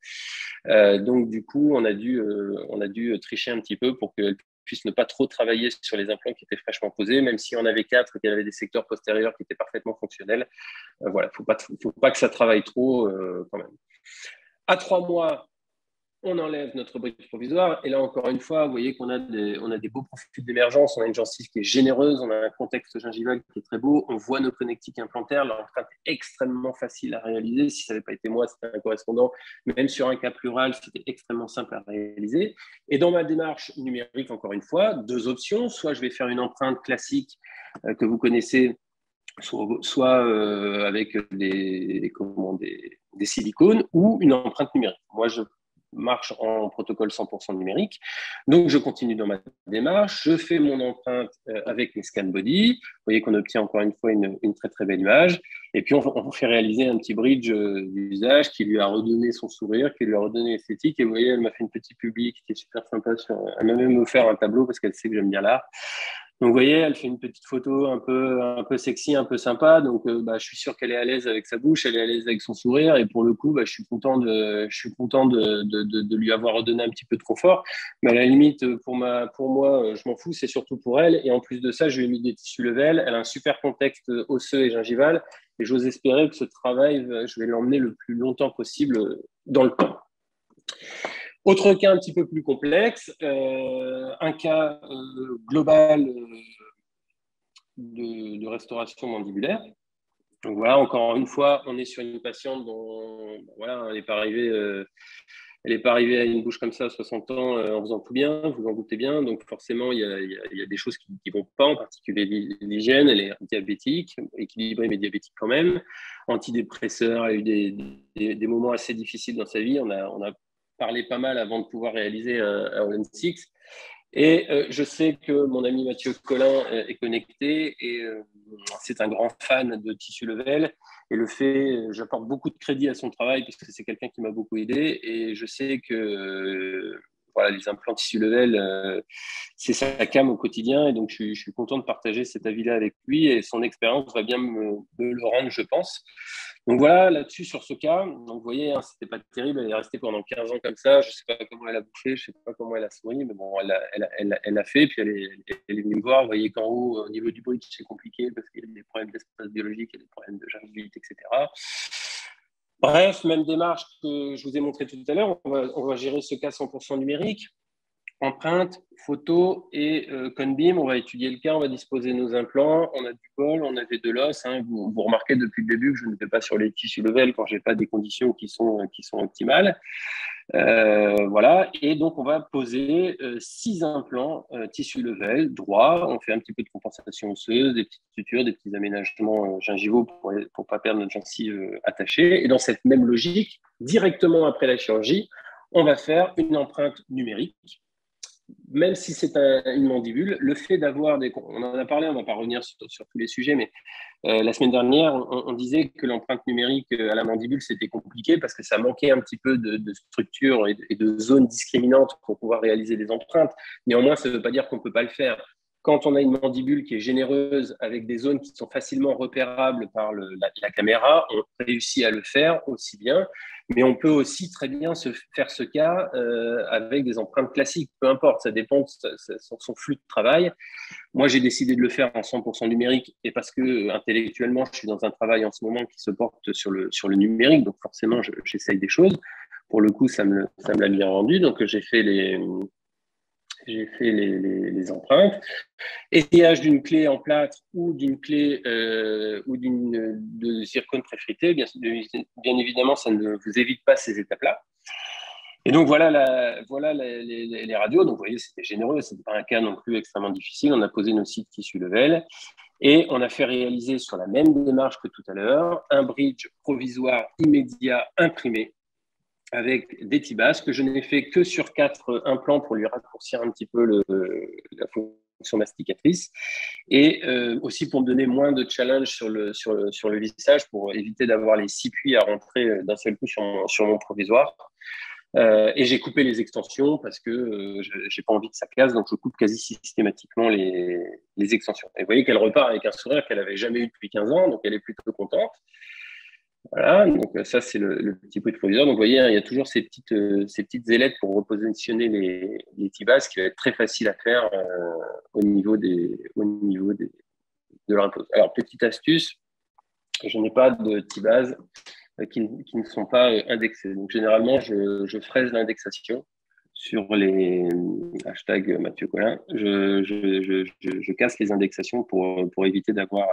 Speaker 3: Donc, du coup, on a dû tricher un petit peu pour qu'elle puisse ne pas trop travailler sur les implants qui étaient fraîchement posés, même si on avait 4 et qu'il y avait des secteurs postérieurs qui étaient parfaitement fonctionnels. Voilà, faut pas que ça travaille trop quand même. À 3 mois, on enlève notre bridge provisoire. Et là, encore une fois, vous voyez qu'on a des beaux profils d'émergence. On a une gencive qui est généreuse. On a un contexte gingival qui est très beau. On voit nos connectiques implantaires. L'empreinte est extrêmement facile à réaliser. Si ça n'avait pas été moi, c'était un correspondant. Même sur un cas plural, c'était extrêmement simple à réaliser. Et dans ma démarche numérique, encore une fois, 2 options. Soit je vais faire une empreinte classique que vous connaissez, soit avec des silicones ou une empreinte numérique. Moi, marche en protocole 100% numérique. Donc, je continue dans ma démarche. Je fais mon empreinte avec mes scan body. Vous voyez qu'on obtient encore une fois une très, très belle image. Et puis, on fait réaliser un petit bridge d'usage qui lui a redonné son sourire, qui lui a redonné l'esthétique. Et vous voyez, elle m'a fait une petite publi qui était super sympa. Elle m'a même offert un tableau parce qu'elle sait que j'aime bien l'art. Donc, vous voyez, elle fait une petite photo un peu sexy, un peu sympa. Donc, je suis sûr qu'elle est à l'aise avec sa bouche, elle est à l'aise avec son sourire. Et pour le coup, je suis content de lui avoir redonné un petit peu de confort. Mais à la limite, pour moi, je m'en fous. C'est surtout pour elle. Et en plus de ça, je lui ai mis des tissus level. Elle a un super contexte osseux et gingival. Et j'ose espérer que ce travail, je vais l'emmener le plus longtemps possible dans le temps. Autre cas un petit peu plus complexe, un cas global de restauration mandibulaire. Donc voilà, encore une fois, on est sur une patiente dont voilà, elle n'est pas arrivée à une bouche comme ça à 60 ans en faisant tout bien, vous en doutez bien. Donc forcément, il y a des choses qui ne vont pas, en particulier l'hygiène. Elle est diabétique, équilibrée mais diabétique quand même. Antidépresseur, elle a eu des moments assez difficiles dans sa vie. On a parlé pas mal avant de pouvoir réaliser un All-in-6. Et je sais que mon ami Mathieu Collin est connecté et c'est un grand fan de Tissu Level. Et j'apporte beaucoup de crédit à son travail puisque c'est quelqu'un qui m'a beaucoup aidé. Et je sais que voilà, les implants Tissu Level, c'est sa came au quotidien. Et donc, je suis content de partager cet avis-là avec lui. Et son expérience va bien me le rendre, je pense. Donc voilà, là-dessus, sur ce cas, donc vous voyez, hein, c'était pas terrible, elle est restée pendant 15 ans comme ça, je sais pas comment elle a bouffé, je sais pas comment elle a souri, mais bon, elle a fait, puis elle est venue me voir, vous voyez qu'en haut, au niveau du bridge, c'est compliqué, parce qu'il y a des problèmes d'espace biologique, il y a des problèmes de gingivitis, etc. Bref, même démarche que je vous ai montré tout à l'heure, on va gérer ce cas 100% numérique. Empreinte, photo et Conbeam. On va étudier le cas, on va disposer nos implants. On a du bol, on avait de l'os. Hein. Vous remarquez depuis le début que je ne vais pas sur les tissus level quand je n'ai pas des conditions qui sont optimales. Voilà. Et donc, on va poser 6 implants tissu level droit. On fait un petit peu de compensation osseuse, des petites sutures, des petits aménagements gingivaux pour ne pas perdre notre gencive attachée. Et dans cette même logique, directement après la chirurgie, on va faire une empreinte numérique. Même si c'est une mandibule, le fait d'avoir on en a parlé, on ne va pas revenir sur tous les sujets, mais la semaine dernière, on disait que l'empreinte numérique à la mandibule, c'était compliqué parce que ça manquait un petit peu de structure et de zones discriminantes pour pouvoir réaliser des empreintes. Néanmoins, ça ne veut pas dire qu'on ne peut pas le faire. Quand on a une mandibule qui est généreuse avec des zones qui sont facilement repérables par la caméra, on réussit à le faire aussi bien. Mais on peut aussi très bien faire ce cas avec des empreintes classiques, peu importe, ça dépend de son flux de travail. Moi, j'ai décidé de le faire en 100% numérique et parce que intellectuellement, je suis dans un travail en ce moment qui se porte sur le numérique, donc forcément, j'essaye des choses. Pour le coup, ça me l'a bien rendu, donc j'ai fait les empreintes. Essayage d'une clé en plâtre ou d'une clé ou de zircone préfrité. Bien évidemment, ça ne vous évite pas ces étapes-là. Et donc, voilà les radios. Donc, vous voyez, c'était généreux. Ce n'était pas un cas non plus extrêmement difficile. On a posé nos 6 tissus level et on a fait réaliser sur la même démarche que tout à l'heure un bridge provisoire immédiat imprimé avec des T-Bases que je n'ai fait que sur 4 implants pour lui raccourcir un petit peu la fonction masticatrice et aussi pour me donner moins de challenge sur le lissage pour éviter d'avoir les 6 puits à rentrer d'un seul coup sur mon provisoire. Et j'ai coupé les extensions parce que j'ai pas envie que ça casse, donc je coupe quasi systématiquement les extensions. Et vous voyez qu'elle repart avec un sourire qu'elle n'avait jamais eu depuis 15 ans, donc elle est plutôt contente. Voilà, donc ça c'est le petit bruit de proviseur. Donc vous voyez, il y a toujours ces petites ailettes pour repositionner les T-bases, qui va être très facile à faire au niveau de l'impose. Alors petite astuce, je n'ai pas de T-bases qui ne sont pas indexées. Donc généralement, je fraise l'indexation sur les hashtags Mathieu Collin. Je casse les indexations pour éviter d'avoir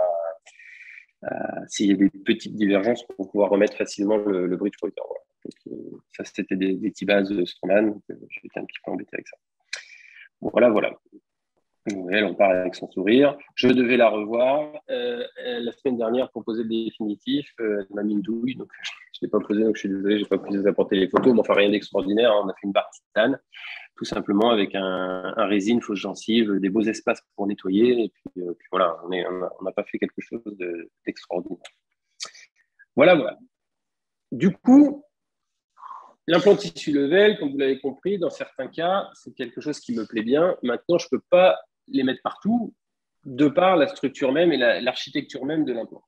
Speaker 3: s'il y a des petites divergences pour pouvoir remettre facilement le bridge provider. Voilà. Ça, c'était des T-bases Stroman, donc j'étais un petit peu embêté avec ça. Bon, voilà. Elle, on part avec son sourire. Je devais la revoir la semaine dernière pour poser le définitif. Elle m'a mis une douille, donc Je l'ai pas posé, donc je suis désolé, je n'ai pas pu vous apporter les photos, mais enfin rien d'extraordinaire. On a fait une barre titane, tout simplement avec un résine, fausse gencive, des beaux espaces pour nettoyer. Et puis voilà, on n'a pas fait quelque chose d'extraordinaire. Voilà. Du coup, l'implant tissu level, comme vous l'avez compris, dans certains cas, c'est quelque chose qui me plaît bien. Maintenant, je ne peux pas les mettre partout, de par la structure même et l'architecture même de l'implant.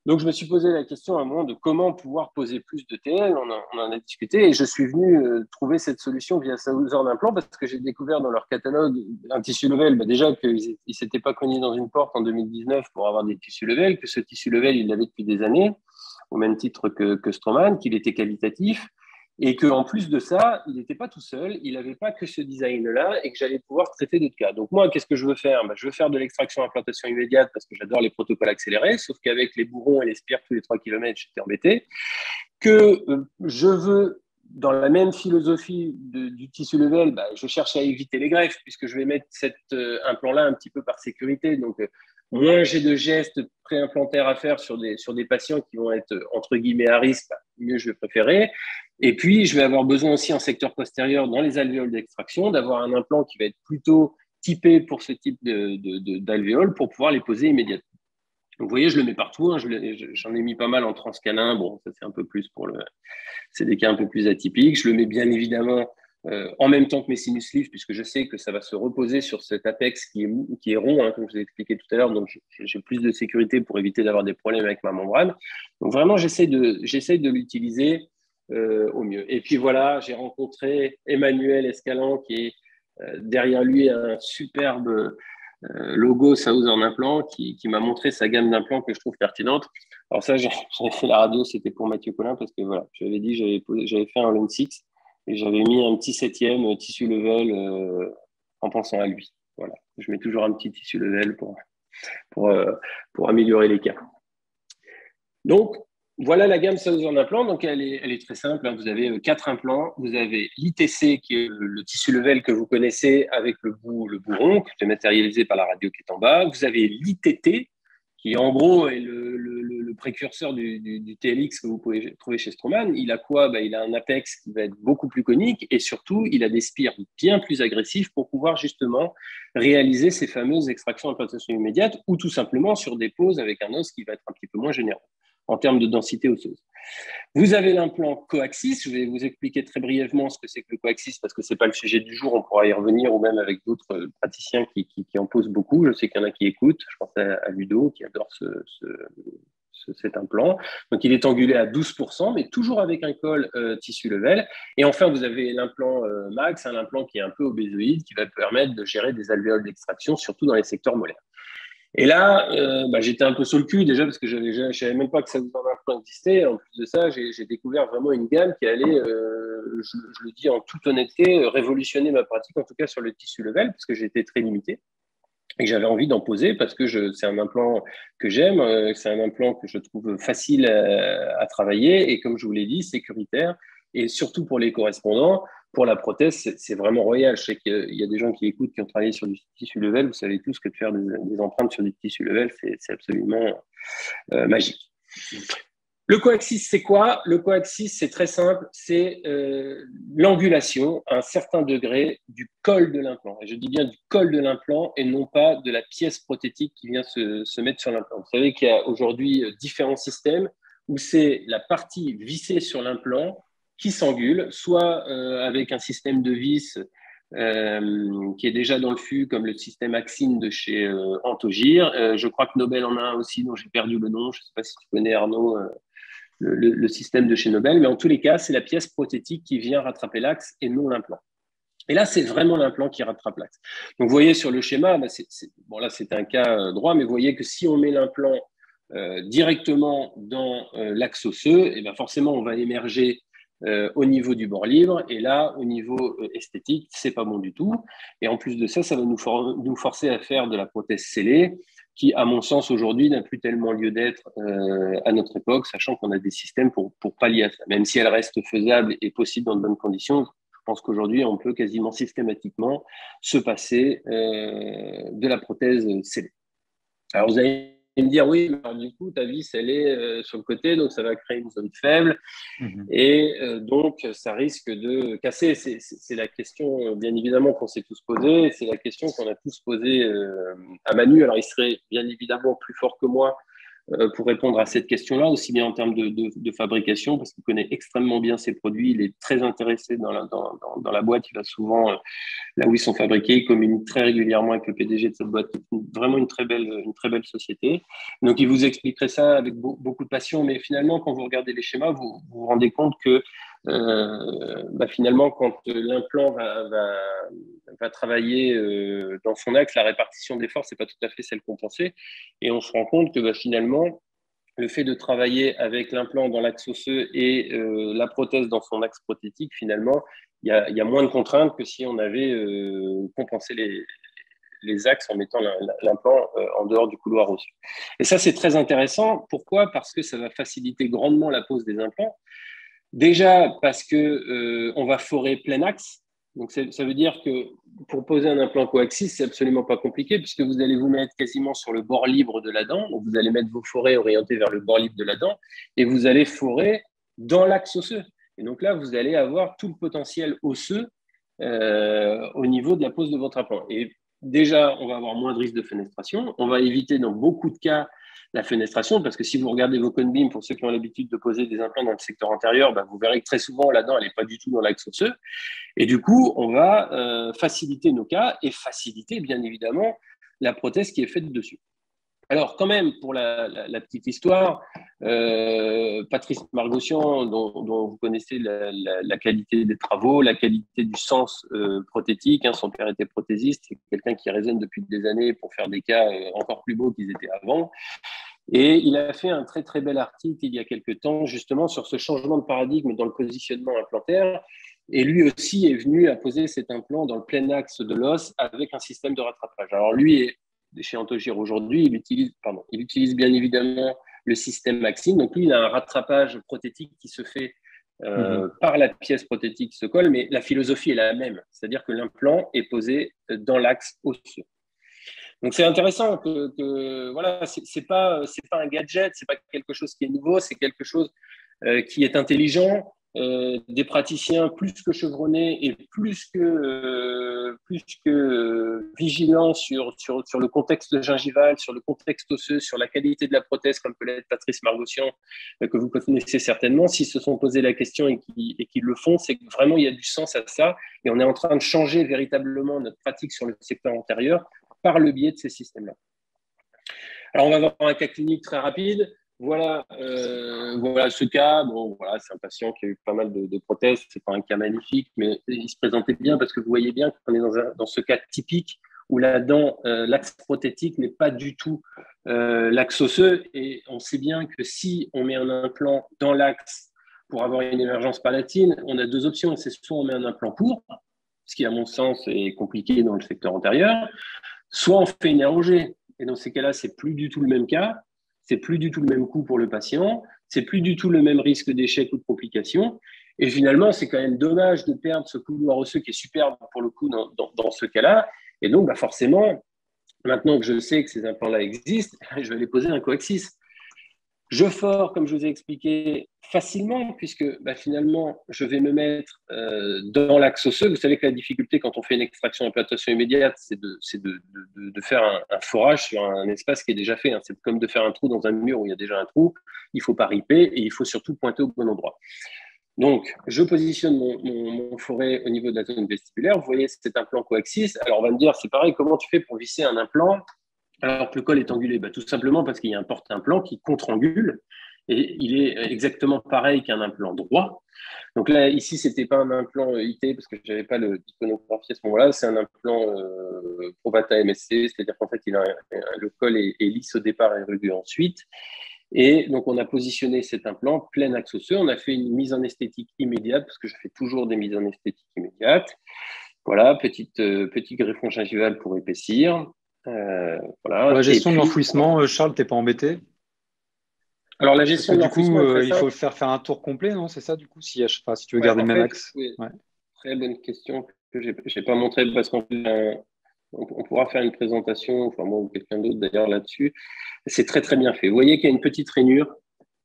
Speaker 3: Donc, je me suis posé la question à un moment de comment pouvoir poser plus de TL. On en a discuté et je suis venu trouver cette solution via Southern Implant parce que j'ai découvert dans leur catalogue un tissu level, déjà qu'ils ne s'étaient pas cognés dans une porte en 2019 pour avoir des tissus level, que ce tissu level, ils l'avaient depuis des années, au même titre que Straumann, qu'il était qualitatif. Et qu'en plus de ça, il n'était pas tout seul, il n'avait pas que ce design-là et que j'allais pouvoir traiter d'autres cas. Donc moi, qu'est-ce que je veux faire? Je veux faire de l'extraction implantation immédiate parce que j'adore les protocoles accélérés, sauf qu'avec les bourrons et les spires tous les 3 km, j'étais embêté. Je veux, dans la même philosophie du tissu level, je cherche à éviter les greffes puisque je vais mettre cet implant-là un petit peu par sécurité. Donc, moins j'ai de gestes préimplantaires à faire sur des patients qui vont être entre guillemets à risque, mieux je vais préférer. Et puis, je vais avoir besoin aussi en secteur postérieur, dans les alvéoles d'extraction, d'avoir un implant qui va être plutôt typé pour ce type d'alvéoles pour pouvoir les poser immédiatement. Donc, vous voyez, je le mets partout. J'en ai mis pas mal en transcanin. Bon, ça, c'est un peu plus c'est des cas un peu plus atypiques. Je le mets bien évidemment en même temps que mes sinus lifts, puisque je sais que ça va se reposer sur cet apex qui est rond, comme je vous ai expliqué tout à l'heure. Donc, j'ai plus de sécurité pour éviter d'avoir des problèmes avec ma membrane. Donc, vraiment, j'essaie de l'utiliser au mieux. Et puis voilà, j'ai rencontré Emmanuel Escalan qui est derrière lui un superbe logo Southern Implant qui m'a montré sa gamme d'implants que je trouve pertinente. Alors ça, j'avais fait la radio, c'était pour Mathieu Collin parce que voilà, j'avais dit j'avais fait un Long 6 et j'avais mis un petit 7e tissu level en pensant à lui. Voilà, je mets toujours un petit tissu level pour améliorer les cas. Donc, voilà la gamme Southern Implant. Donc, elle est très simple. Vous avez 4 implants. Vous avez l'ITC, qui est le tissu level que vous connaissez avec le bourron, qui est matérialisé par la radio qui est en bas. Vous avez l'ITT, qui en gros est le précurseur du TLX que vous pouvez trouver chez Straumann. Il a quoi? Il a un apex qui va être beaucoup plus conique et surtout, il a des spires bien plus agressifs pour pouvoir justement réaliser ces fameuses extractions implantation immédiate ou tout simplement sur des poses avec un os qui va être un petit peu moins généreux en termes de densité osseuse. Vous avez l'implant coaxis. Je vais vous expliquer très brièvement ce que c'est que le coaxis parce que ce n'est pas le sujet du jour. On pourra y revenir ou même avec d'autres praticiens qui en posent beaucoup. Je sais qu'il y en a qui écoutent. Je pense à Ludo qui adore cet implant. Donc, il est angulé à 12%, mais toujours avec un col tissu level. Et enfin, vous avez l'implant Max, un implant qui est un peu obésoïde, qui va permettre de gérer des alvéoles d'extraction, surtout dans les secteurs molaires. Et là, j'étais un peu sur le cul déjà parce que je ne savais même pas que ça vous en implant existait. En plus de ça, j'ai découvert vraiment une gamme qui allait, je le dis en toute honnêteté, révolutionner ma pratique, en tout cas sur le tissu level, parce que j'étais très limité. Et j'avais envie d'en poser parce que c'est un implant que j'aime, c'est un implant que je trouve facile à travailler et comme je vous l'ai dit, sécuritaire. Et surtout pour les correspondants, pour la prothèse, c'est vraiment royal. Je sais qu'il y a des gens qui écoutent, qui ont travaillé sur du tissu level. Vous savez tous que de faire des empreintes sur du tissu level, c'est absolument magique. Le coaxis, c'est quoi? Le coaxis, c'est très simple, c'est l'angulation à un certain degré du col de l'implant. Et je dis bien du col de l'implant et non pas de la pièce prothétique qui vient se mettre sur l'implant. Vous savez qu'il y a aujourd'hui différents systèmes où c'est la partie vissée sur l'implant qui s'angule, soit avec un système de vis qui est déjà dans le fût, comme le système Axine de chez Antogir. Je crois que Nobel en a un aussi, dont j'ai perdu le nom. Je ne sais pas si tu connais, Arnaud, le système de chez Nobel. Mais en tous les cas, c'est la pièce prothétique qui vient rattraper l'axe et non l'implant. Et là, c'est vraiment l'implant qui rattrape l'axe. Donc, vous voyez sur le schéma, bon, là, c'est un cas droit, mais vous voyez que si on met l'implant directement dans l'axe osseux, et bien forcément, on va émerger au niveau du bord libre. Et là, au niveau esthétique, c'est pas bon du tout. Et en plus de ça, ça va nous forcer à faire de la prothèse scellée, qui, à mon sens, aujourd'hui, n'a plus tellement lieu d'être à notre époque, sachant qu'on a des systèmes pour pallier à ça. Même si elle reste faisable et possible dans de bonnes conditions, je pense qu'aujourd'hui, on peut quasiment systématiquement se passer de la prothèse scellée. Alors, vous allez et me dire oui, mais alors, du coup, ta vis, elle est sur le côté, donc ça va créer une zone faible. Et donc, ça risque de casser. C'est la question, bien évidemment, qu'on s'est tous posée. C'est la question qu'on a tous posée à Manu. Alors, il serait bien évidemment plus fort que moi pour répondre à cette question-là, aussi bien en termes de fabrication, parce qu'il connaît extrêmement bien ses produits. Il est très intéressé dans la boîte. Il va souvent là où ils sont fabriqués. Il communique très régulièrement avec le PDG de cette boîte, vraiment une très belle société. Donc, il vous expliquerait ça avec beaucoup de passion. Mais finalement, quand vous regardez les schémas, vous vous rendez compte que finalement, quand l'implant va travailler dans son axe, la répartition des forces n'est pas tout à fait celle qu'on pensait. Et on se rend compte que finalement, le fait de travailler avec l'implant dans l'axe osseux et la prothèse dans son axe prothétique, finalement, il y a moins de contraintes que si on avait compensé les axes en mettant l'implant en dehors du couloir osseux. Et ça, c'est très intéressant. Pourquoi ? Parce que ça va faciliter grandement la pose des implants. Déjà parce que on va forer plein axe. Donc, ça veut dire que pour poser un implant coaxial, c'est absolument pas compliqué puisque vous allez vous mettre quasiment sur le bord libre de la dent. Donc, vous allez mettre vos forets orientés vers le bord libre de la dent et vous allez forer dans l'axe osseux. Et donc là, vous allez avoir tout le potentiel osseux au niveau de la pose de votre implant. Et déjà, on va avoir moins de risque de fenestration. On va éviter dans beaucoup de cas la fenestration, parce que si vous regardez vos cone beams, pour ceux qui ont l'habitude de poser des implants dans le secteur antérieur, vous verrez que très souvent, la dent, elle n'est pas du tout dans l'axe osseux. Et du coup, on va faciliter nos cas et faciliter, bien évidemment, la prothèse qui est faite dessus. Alors, quand même, pour la petite histoire, Patrice Margossian, dont vous connaissez la qualité des travaux, la qualité du sens prothétique, son père était prothésiste, c'est quelqu'un qui raisonne depuis des années pour faire des cas encore plus beaux qu'ils étaient avant. Et il a fait un très, très bel article il y a quelques temps, justement, sur ce changement de paradigme dans le positionnement implantaire. Et lui aussi est venu à poser cet implant dans le plein axe de l'os avec un système de rattrapage. Alors, lui, chez Anthogyr aujourd'hui, il utilise bien évidemment le système Axine. Donc, lui, il a un rattrapage prothétique qui se fait par la pièce prothétique qui se colle, mais la philosophie est la même. C'est-à-dire que l'implant est posé dans l'axe osseux. Donc, c'est intéressant que voilà, c'est pas un gadget, c'est pas quelque chose qui est nouveau, c'est quelque chose qui est intelligent. Des praticiens plus que chevronnés et plus que vigilants sur le contexte gingival, sur le contexte osseux, sur la qualité de la prothèse, comme peut l'être Patrice Margossian, que vous connaissez certainement. S'ils se sont posé la question et qu'ils le font, c'est que vraiment il y a du sens à ça. Et on est en train de changer véritablement notre pratique sur le secteur antérieur par le biais de ces systèmes-là. Alors, on va avoir un cas clinique très rapide. Voilà ce cas. Bon, voilà, c'est un patient qui a eu pas mal de prothèses. C'est pas un cas magnifique, mais il se présentait bien parce que vous voyez bien qu'on est dans ce cas typique où la dent, l'axe prothétique n'est pas du tout l'axe osseux. Et on sait bien que si on met un implant dans l'axe pour avoir une émergence palatine, on a deux options. C'est soit on met un implant court, ce qui, à mon sens, est compliqué dans le secteur antérieur, soit on fait une ROG. Et dans ces cas-là, c'est plus du tout le même cas. C'est plus du tout le même coût pour le patient, c'est plus du tout le même risque d'échec ou de complication. Et finalement, c'est quand même dommage de perdre ce couloir osseux qui est superbe pour le coup dans ce cas-là. Et donc, forcément, maintenant que je sais que ces implants-là existent, je vais les poser un coaxis. Je fore, comme je vous ai expliqué, facilement, puisque finalement, je vais me mettre dans l'axe osseux. Vous savez que la difficulté quand on fait une extraction d'implantation immédiate, c'est de faire un forage sur un espace qui est déjà fait. C'est comme de faire un trou dans un mur où il y a déjà un trou. Il ne faut pas riper et il faut surtout pointer au bon endroit. Donc, je positionne mon foret au niveau de la zone vestibulaire. Vous voyez, c'est un implant coaxis. Alors, on va me dire, c'est pareil, comment tu fais pour visser un implant alors que le col est angulé? Tout simplement parce qu'il y a un porte-implant qui contre-angule et il est exactement pareil qu'un implant droit. Donc là, ici, ce n'était pas un implant IT parce que je n'avais pas l'iconographie à ce moment-là. C'est un implant Provata MSC, c'est-à-dire qu'en fait, le col est lisse au départ et rugueux ensuite. Et donc, on a positionné cet implant plein axe osseux. On a fait une mise en esthétique immédiate parce que je fais toujours des mises en esthétique immédiates. Voilà, petit greffon gingival pour épaissir. Voilà.
Speaker 4: Pour la gestion de l'enfouissement, Charles, tu n'es pas embêté? Alors, la gestion de l'enfouissement, il faut faire un tour complet, non? C'est ça, du coup, si tu veux garder le même axe.
Speaker 3: Oui. Très bonne question que je n'ai pas montré parce qu'on fait On pourra faire une présentation, enfin moi ou quelqu'un d'autre d'ailleurs là-dessus. C'est très très bien fait. Vous voyez qu'il y a une petite rainure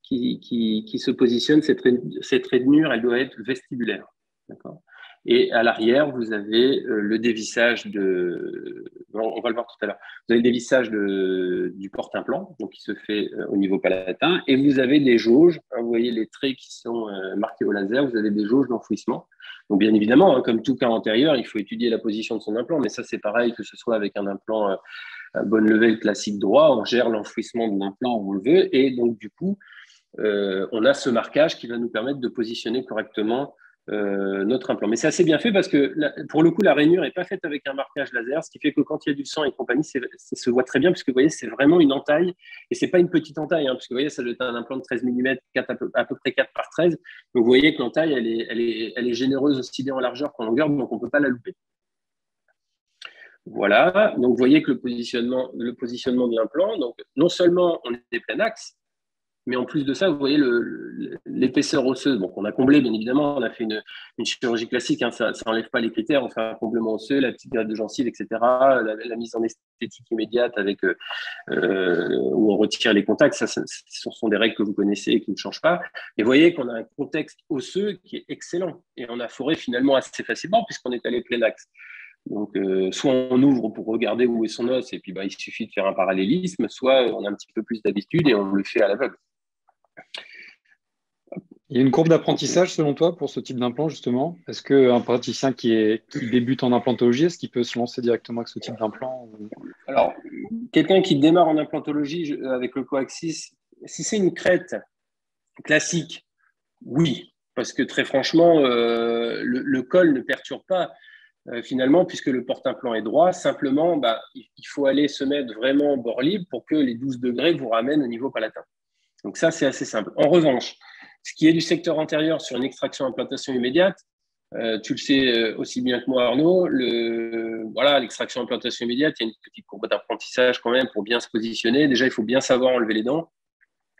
Speaker 3: qui se positionne. Cette rainure, elle doit être vestibulaire. D'accord ? Et à l'arrière, vous avez le dévissage on va le voir tout à l'heure. Vous avez le dévissage du porte-implant, donc qui se fait au niveau palatin, et vous avez des jauges. Hein, vous voyez les traits qui sont marqués au laser. Vous avez des jauges d'enfouissement. Donc bien évidemment, hein, comme tout cas antérieur, il faut étudier la position de son implant, mais ça c'est pareil que ce soit avec un implant à bonne level classique droit, on gère l'enfouissement de l'implant où on le veut, et donc du coup, on a ce marquage qui va nous permettre de positionner correctement notre implant. Mais c'est assez bien fait parce que pour le coup, la rainure n'est pas faite avec un marquage laser, ce qui fait que quand il y a du sang et compagnie, ça se voit très bien puisque vous voyez, c'est vraiment une entaille et c'est pas une petite entaille, hein, puisque vous voyez, ça doit être un implant de 13 mm, à peu près 4 par 13. Donc vous voyez que l'entaille, elle est généreuse aussi bien en largeur qu'en longueur, donc on ne peut pas la louper. Voilà, donc vous voyez que le positionnement de l'implant, donc non seulement on est plein axe, mais en plus de ça, vous voyez l'épaisseur osseuse. Donc, on a comblé, bien évidemment, on a fait une chirurgie classique, hein, ça n'enlève pas les critères, on fait un comblement osseux, la petite greffe de gencive, etc., la mise en esthétique immédiate avec où on retire les contacts, ce sont des règles que vous connaissez et qui ne changent pas. Et vous voyez qu'on a un contexte osseux qui est excellent. Et on a foré finalement assez facilement puisqu'on est allé plein axe. Donc, soit on ouvre pour regarder où est son os et puis il suffit de faire un parallélisme, soit on a un petit peu plus d'habitude et on le fait à l'aveugle.
Speaker 4: Il y a une courbe d'apprentissage selon toi pour ce type d'implant justement. Est-ce qu'un praticien qui débute en implantologie, est-ce qu'il peut se lancer directement avec ce type d'implant
Speaker 3: Alors, quelqu'un qui démarre en implantologie avec le coaxis, si c'est une crête classique, oui, parce que très franchement, le col ne perturbe pas finalement puisque le porte-implant est droit. Simplement, il faut aller se mettre vraiment au bord libre pour que les 12 degrés vous ramènent au niveau palatin. Donc ça, c'est assez simple. En revanche, ce qui est du secteur antérieur sur une extraction implantation immédiate, tu le sais aussi bien que moi, Arnaud, l'extraction implantation immédiate, il y a une petite courbe d'apprentissage quand même pour bien se positionner. Déjà, il faut bien savoir enlever les dents.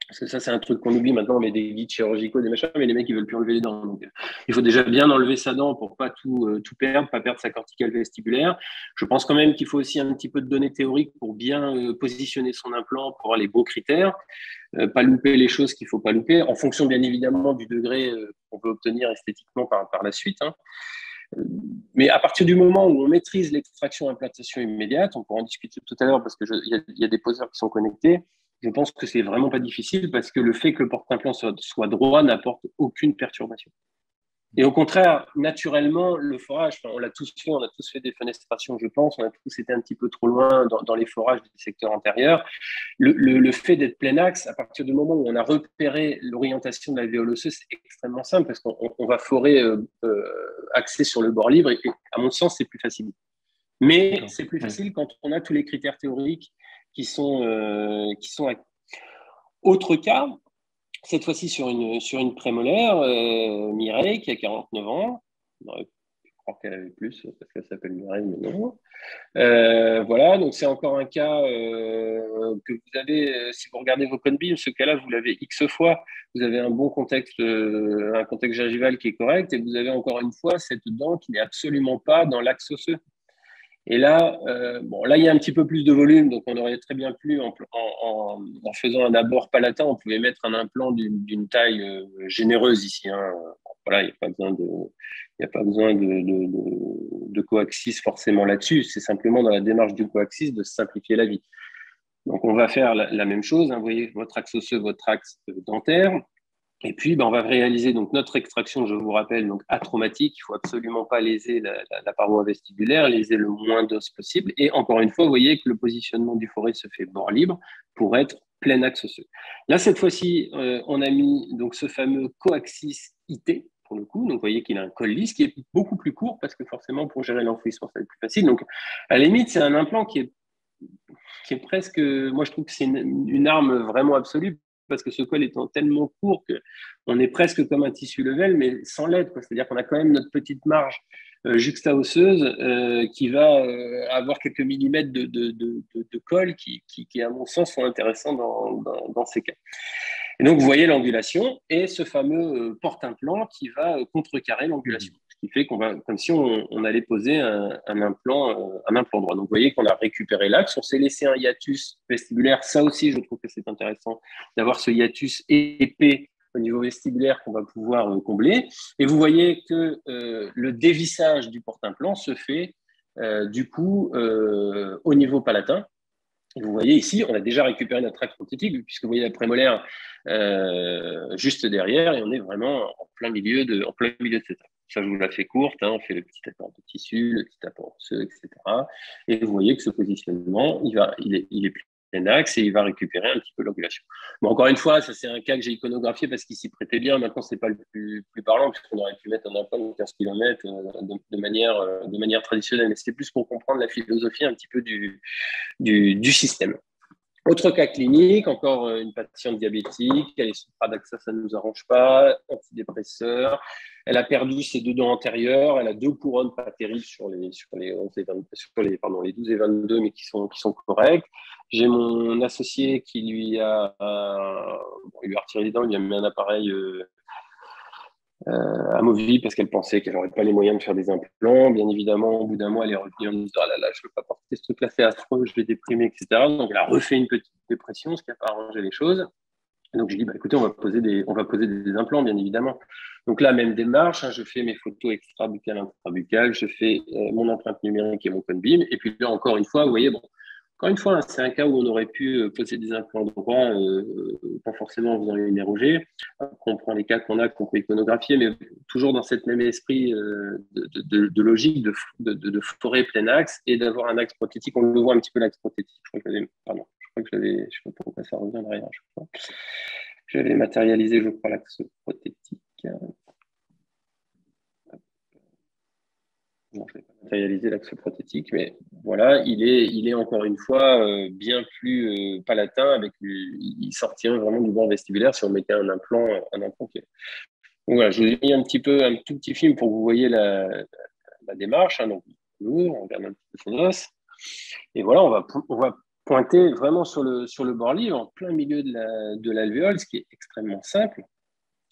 Speaker 3: Parce que ça, c'est un truc qu'on oublie maintenant, on met des guides chirurgicaux, des machins, mais les mecs, ils veulent plus enlever les dents. Donc, il faut déjà bien enlever sa dent pour pas tout perdre, pas perdre sa corticale vestibulaire. Je pense quand même qu'il faut aussi un petit peu de données théoriques pour bien positionner son implant, pour avoir les bons critères, pas louper les choses qu'il faut pas louper, en fonction bien évidemment du degré qu'on veut obtenir esthétiquement par la suite. Hein. Mais à partir du moment où on maîtrise l'extraction implantation immédiate, on pourra en discuter tout à l'heure parce qu'il y a des poseurs qui sont connectés. Je pense que c'est vraiment pas difficile parce que le fait que le porte-implant soit droit n'apporte aucune perturbation. Et au contraire, naturellement, le forage, on l'a tous fait, on a tous fait des fenestrations, je pense, on a tous été un petit peu trop loin dans les forages du secteur antérieur. Le fait d'être plein axe, à partir du moment où on a repéré l'orientation de l'alvéole osseuse, c'est extrêmement simple parce qu'on va forer axé sur le bord libre et à mon sens, c'est plus facile. Mais c'est plus facile quand on a tous les critères théoriques qui sont acquis. Autre cas, cette fois-ci sur une prémolaire, Mireille, qui a 49 ans. Je crois qu'elle avait plus, parce qu'elle s'appelle Mireille, mais non. Voilà, donc c'est encore un cas que vous avez, si vous regardez vos codes BIM, ce cas-là, vous l'avez X fois. Vous avez un bon contexte, un contexte gingival qui est correct, et vous avez encore une fois cette dent qui n'est absolument pas dans l'axe osseux. Et là, là, il y a un petit peu plus de volume, donc on aurait très bien pu, en faisant un abord palatin, on pouvait mettre un implant d'une taille généreuse ici. Hein. Voilà, il n'y a pas besoin de coaxis forcément là-dessus. C'est simplement dans la démarche du coaxis de simplifier la vie. Donc, on va faire la même chose. Hein. Vous voyez, votre axe osseux, votre axe dentaire. Et puis, on va réaliser donc notre extraction, je vous rappelle, donc atraumatique. Il ne faut absolument pas léser la paroi vestibulaire, léser le moins d'os possible. Et encore une fois, vous voyez que le positionnement du forêt se fait bord libre pour être plein axe osseux. Là, cette fois-ci, on a mis donc ce fameux coaxis IT, pour le coup. Donc, vous voyez qu'il a un col lisse qui est beaucoup plus court parce que forcément, pour gérer l'enfouissement, ça va être plus facile. Donc, à la limite, c'est un implant qui est presque, moi, je trouve que c'est une arme vraiment absolue. Parce que ce col étant tellement court qu'on est presque comme un tissu level, mais sans l'aide. C'est-à-dire qu'on a quand même notre petite marge juxta-osseuse qui va avoir quelques millimètres de colle qui, à mon sens, sont intéressants dans ces cas. Et donc, vous voyez l'angulation et ce fameux porte-implant qui va contrecarrer l'angulation. Ce qui fait qu'on va, comme si on allait poser un implant droit. Donc, vous voyez qu'on a récupéré l'axe, on s'est laissé un hiatus vestibulaire. Ça aussi, je trouve que c'est intéressant d'avoir ce hiatus épais au niveau vestibulaire qu'on va pouvoir combler. Et vous voyez que le dévissage du porte-implant se fait du coup au niveau palatin. Et vous voyez ici, on a déjà récupéré notre axe prothétique, puisque vous voyez la prémolaire juste derrière, et on est vraiment en plein milieu de cette axe. Ça, je vous la fais courte, hein, on fait le petit apport de tissu, le petit apport osseux, etc. Et vous voyez que ce positionnement, il est plein axe et il va récupérer un petit peu l'angulation. Bon, encore une fois, ça c'est un cas que j'ai iconographié parce qu'il s'y prêtait bien. Maintenant, c'est pas le plus parlant, puisqu'on aurait pu mettre un implant de 15 km de manière traditionnelle. Mais c'est plus pour comprendre la philosophie un petit peu du système. Autre cas clinique, encore une patiente diabétique, elle est sous Pradaxa, ça ne nous arrange pas, antidépresseur, elle a perdu ses 2 dents antérieures, elle a 2 couronnes pas terribles sur les 12 et 22, mais qui sont correctes. J'ai mon associé qui lui a retiré les dents, il lui a mis un appareil amovible parce qu'elle pensait qu'elle n'aurait pas les moyens de faire des implants. Bien évidemment, au bout d'un mois, elle est revenue en me disant « Ah là là, je ne veux pas porter ce truc-là, c'est affreux, je vais déprimer, etc. » Donc, elle a refait une petite dépression, ce qui n'a pas arrangé les choses. Et donc, je dis bah, « Écoutez, on va poser des implants, bien évidemment. » Donc là, même démarche, hein, je fais mes photos extra-buccales, intra-buccales, je fais mon empreinte numérique et mon cone BIM. Et puis là, encore une fois, vous voyez, encore une fois, hein, c'est un cas où on aurait pu poser des implants droits, pas forcément en faisant une érogée. On prend les cas qu'on peut iconographier, mais toujours dans cet même esprit de logique de forêt plein axe et d'avoir un axe prothétique. On le voit un petit peu, l'axe prothétique. Je crois que j'avais, je ne sais pas pourquoi ça revient derrière. J'avais matérialisé, je crois, l'axe prothétique. Non, je n'ai pas matérialisé l'axe prothétique, mais voilà, il est encore une fois bien plus palatin, il sortirait vraiment du bord vestibulaire si on mettait un implant qui est. Donc voilà, je vous ai mis un tout petit film pour que vous voyez la démarche. Hein, donc, on regarde un petit peu son os. Et voilà, on va pointer vraiment sur le bord libre, en plein milieu de l'alvéole, ce qui est extrêmement simple.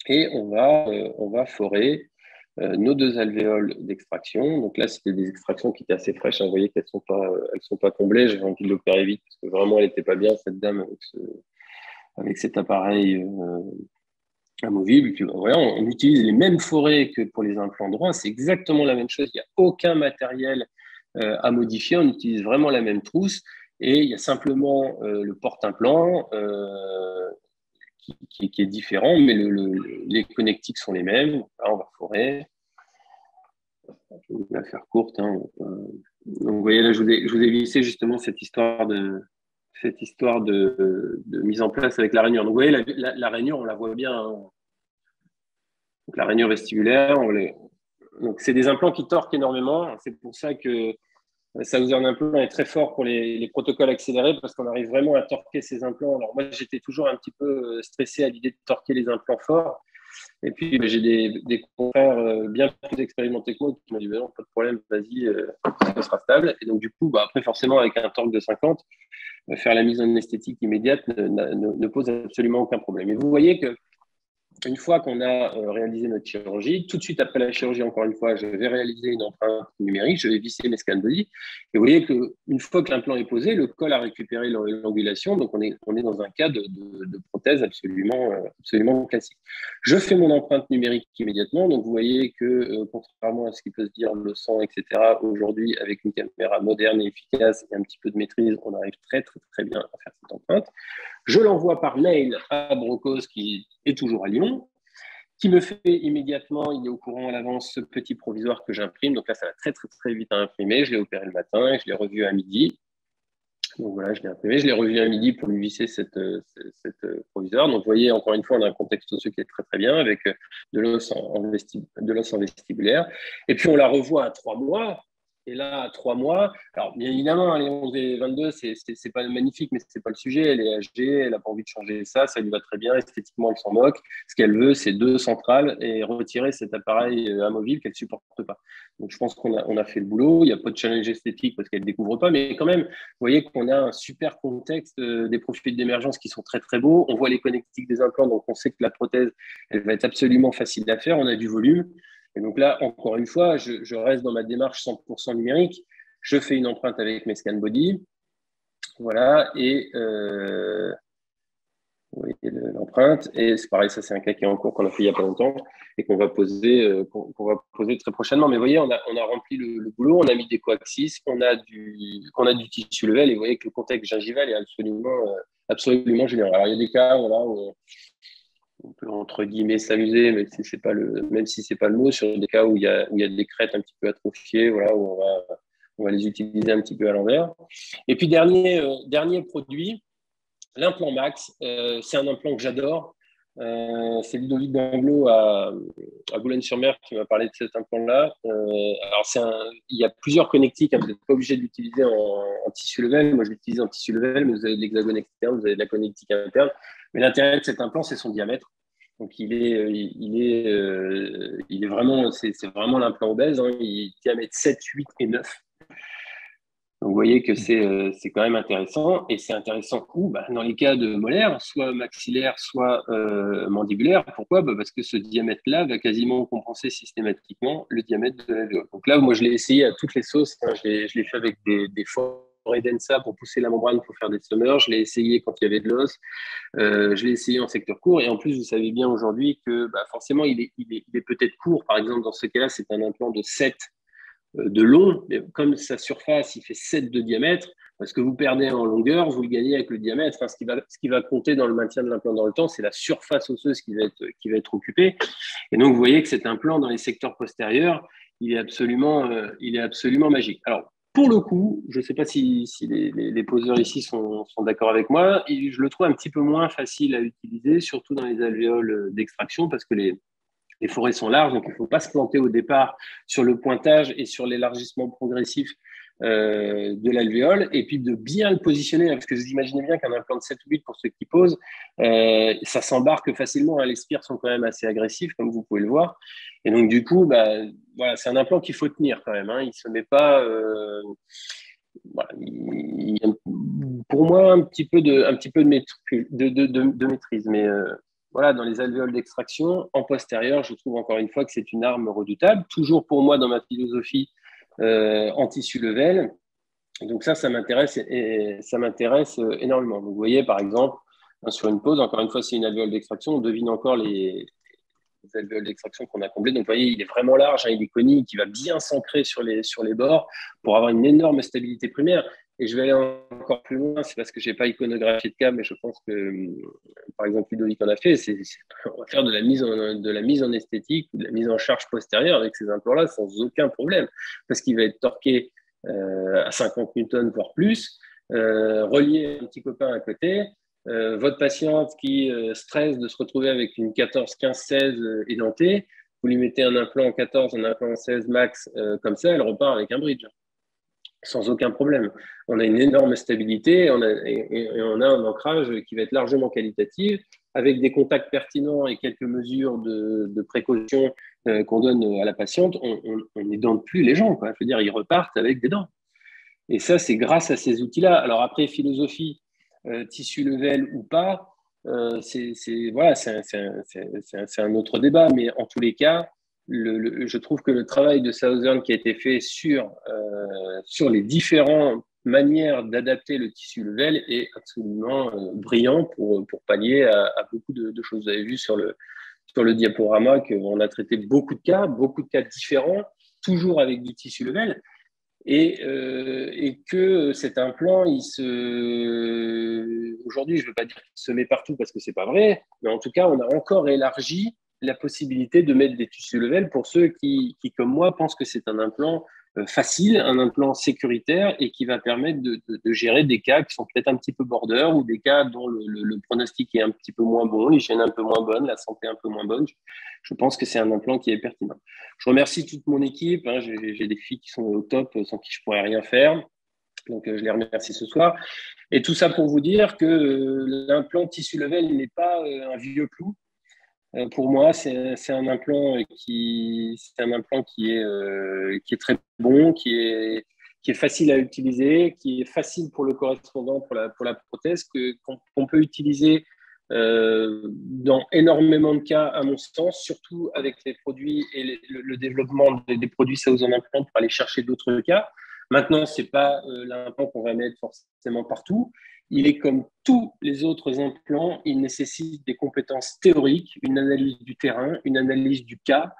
Speaker 3: Et on va forer nos 2 alvéoles d'extraction. Donc là, c'était des extractions qui étaient assez fraîches. Hein. Vous voyez qu'elles sont pas comblées. J'avais envie de l'opérer vite parce que vraiment, elle n'était pas bien, cette dame, avec cet appareil amovible. Et puis, voilà, on utilise les mêmes forêts que pour les implants droits. C'est exactement la même chose. Il n'y a aucun matériel à modifier. On utilise vraiment la même trousse. Et il y a simplement le porte-implant qui est différent, mais les connectiques sont les mêmes. Là, on va forer. Je vais la faire courte. Hein. Donc, vous voyez, là, je vous ai vissé justement cette histoire de mise en place avec la rainure. Donc, vous voyez, la rainure, on la voit bien. Hein. Donc, la rainure vestibulaire, donc, c'est des implants qui torquent énormément. C'est pour ça que Southern Implant est très fort pour les protocoles accélérés parce qu'on arrive vraiment à torquer ces implants. Alors moi, j'étais toujours un petit peu stressé à l'idée de torquer les implants forts. Et puis, j'ai des confrères bien plus expérimentés que moi qui m'ont dit non, pas de problème, vas-y, ça sera stable. Et donc, du coup, après, forcément, avec un torque de 50, faire la mise en esthétique immédiate ne pose absolument aucun problème. Et vous voyez que une fois qu'on a réalisé notre chirurgie, tout de suite après la chirurgie, encore une fois, je vais réaliser une empreinte numérique, je vais visser mes scans body. Et vous voyez qu'une fois que l'implant est posé, le col a récupéré l'angulation, donc on est dans un cas de prothèse absolument classique. Je fais mon empreinte numérique immédiatement, donc vous voyez que contrairement à ce qui peut se dire le sang, etc., aujourd'hui, avec une caméra moderne et efficace et un petit peu de maîtrise, on arrive très, très, très bien à faire cette empreinte. Je l'envoie par mail à Brocos, qui est toujours à Lyon, qui me fait immédiatement, il est au courant à l'avance, ce petit provisoire que j'imprime. Donc là, ça va très, très, très vite à imprimer. Je l'ai opéré le matin et je l'ai revu à midi. Donc voilà, je l'ai imprimé. Je l'ai revu à midi pour lui visser cette provisoire. Donc vous voyez, encore une fois, on a un contexte osseux qui est très, très bien avec de l'os en vestibulaire. Et puis, on la revoit à 3 mois. Et là, à 3 mois, alors bien évidemment, les 11 et 22, c'est pas magnifique, mais c'est pas le sujet. Elle est âgée, elle n'a pas envie de changer ça lui va très bien. Esthétiquement, elle s'en moque. Ce qu'elle veut, c'est 2 centrales et retirer cet appareil amovible qu'elle supporte pas. Donc, je pense qu'on a fait le boulot. Il n'y a pas de challenge esthétique parce qu'elle ne découvre pas, mais quand même, vous voyez qu'on a un super contexte, des profils d'émergence qui sont très, très beaux. On voit les connectiques des implants, donc on sait que la prothèse, elle va être absolument facile à faire. On a du volume. Et donc là, encore une fois, je reste dans ma démarche 100% numérique. Je fais une empreinte avec mes scan body. Voilà, et vous voyez l'empreinte. Et c'est pareil, ça c'est un cas qui est en cours qu'on a fait il n'y a pas longtemps et qu'on va poser très prochainement. Mais vous voyez, on a rempli le boulot, on a mis des coaxis, on a du tissu level et vous voyez que le contexte gingival est absolument génial. Alors il y a des cas où on peut entre guillemets s'amuser, même si c'est pas le mot, sur des cas où il y a des crêtes un petit peu atrophiées, voilà, où on va les utiliser un petit peu à l'envers. Et puis dernier produit, l'implant Max, c'est un implant que j'adore. C'est Ludovic Danglot à Boulogne-sur-Mer qui m'a parlé de cet implant-là. Alors, il y a plusieurs connectiques, hein, vous n'êtes pas obligé de l'utiliser en tissu level. Moi, je l'utilise en tissu level, mais vous avez de l'hexagone externe, vous avez de la connectique interne. Mais l'intérêt de cet implant, c'est son diamètre. Donc, il est vraiment, c'est vraiment l'implant obèse. Hein. Il diamètre 7, 8 et 9. Donc, vous voyez que c'est quand même intéressant. Et c'est intéressant où dans les cas de molaire, soit maxillaire, soit mandibulaire. Pourquoi Parce que ce diamètre-là va quasiment compenser systématiquement le diamètre de l'alvéole. Donc là, moi, je l'ai essayé à toutes les sauces. Hein. Je l'ai fait avec des forêts densa pour pousser la membrane pour faire des summers. Je l'ai essayé quand il y avait de l'os. Je l'ai essayé en secteur court. Et en plus, vous savez bien aujourd'hui que forcément, il est peut-être court. Par exemple, dans ce cas-là, c'est un implant de 7 de long, mais comme sa surface, il fait 7 de diamètre, parce que vous perdez en longueur, vous le gagnez avec le diamètre. Enfin, ce qui va compter dans le maintien de l'implant dans le temps, c'est la surface osseuse qui va être occupée. Et donc, vous voyez que cet implant, dans les secteurs postérieurs, il est absolument magique. Alors, pour le coup, je ne sais pas si les poseurs ici sont d'accord avec moi, et je le trouve un petit peu moins facile à utiliser, surtout dans les alvéoles d'extraction, parce que les forêts sont larges, donc il ne faut pas se planter au départ sur le pointage et sur l'élargissement progressif de l'alvéole, et puis de bien le positionner, parce que vous imaginez bien qu'un implant de 7 ou 8, pour ceux qui posent, ça s'embarque facilement, hein. Les spires sont quand même assez agressifs, comme vous pouvez le voir, et donc du coup, voilà, c'est un implant qu'il faut tenir quand même, hein. Il ne se met pas... voilà, il y a pour moi un petit peu de maîtrise, mais voilà, dans les alvéoles d'extraction, en postérieur, je trouve encore une fois que c'est une arme redoutable. Toujours pour moi, dans ma philosophie en tissu level. Donc ça m'intéresse énormément. Donc, vous voyez, par exemple, sur une pose, encore une fois, c'est une alvéole d'extraction. On devine encore les alvéoles d'extraction qu'on a comblées. Donc, vous voyez, il est vraiment large, hein, il est conique, il va bien s'ancrer sur les bords pour avoir une énorme stabilité primaire. Et je vais aller encore plus loin, c'est parce que je n'ai pas iconographié de cas, mais je pense que, par exemple, Ludovic en a fait, on va faire de la mise en esthétique ou de la mise en charge postérieure avec ces implants-là sans aucun problème, parce qu'il va être torqué à 50 newtons, voire plus, relié à un petit copain à côté. Votre patiente qui stresse de se retrouver avec une 14, 15, 16 édentée, vous lui mettez un implant 14, un implant 16 max, comme ça, elle repart avec un bridge sans aucun problème. On a une énorme stabilité et on a un ancrage qui va être largement qualitatif, avec des contacts pertinents et quelques mesures de précaution qu'on donne à la patiente. On n'édente plus les gens, quoi. Je veux dire, ils repartent avec des dents. Et ça, c'est grâce à ces outils-là. Alors après, philosophie, tissu level ou pas, c'est un autre débat, mais en tous les cas, je trouve que le travail de Southern qui a été fait sur les différentes manières d'adapter le tissu level est absolument brillant pour pallier à beaucoup de choses. Vous avez vu sur le diaporama qu'on a traité beaucoup de cas différents, toujours avec du tissu level. Et que cet implant, aujourd'hui, je ne veux pas dire qu'il se met partout parce que ce n'est pas vrai, mais en tout cas, on a encore élargi la possibilité de mettre des tissus level pour ceux qui, comme moi, pensent que c'est un implant facile, un implant sécuritaire et qui va permettre de gérer des cas qui sont peut-être un petit peu border ou des cas dont le pronostic est un petit peu moins bon, l'hygiène un peu moins bonne, la santé un peu moins bonne. Je pense que c'est un implant qui est pertinent. Je remercie toute mon équipe. Hein, j'ai des filles qui sont au top, sans qui je ne pourrais rien faire. Donc, je les remercie ce soir. Et tout ça pour vous dire que l'implant tissu level n'est pas un vieux clou. Pour moi, c'est un implant qui est très bon, qui est facile à utiliser, qui est facile pour le correspondant, pour la prothèse, qu'on peut utiliser dans énormément de cas, à mon sens, surtout avec les produits et le développement des produits Southern Implant pour aller chercher d'autres cas. Maintenant, ce n'est pas l'implant qu'on va mettre forcément partout. Il est comme tous les autres implants, il nécessite des compétences théoriques, une analyse du terrain, une analyse du cas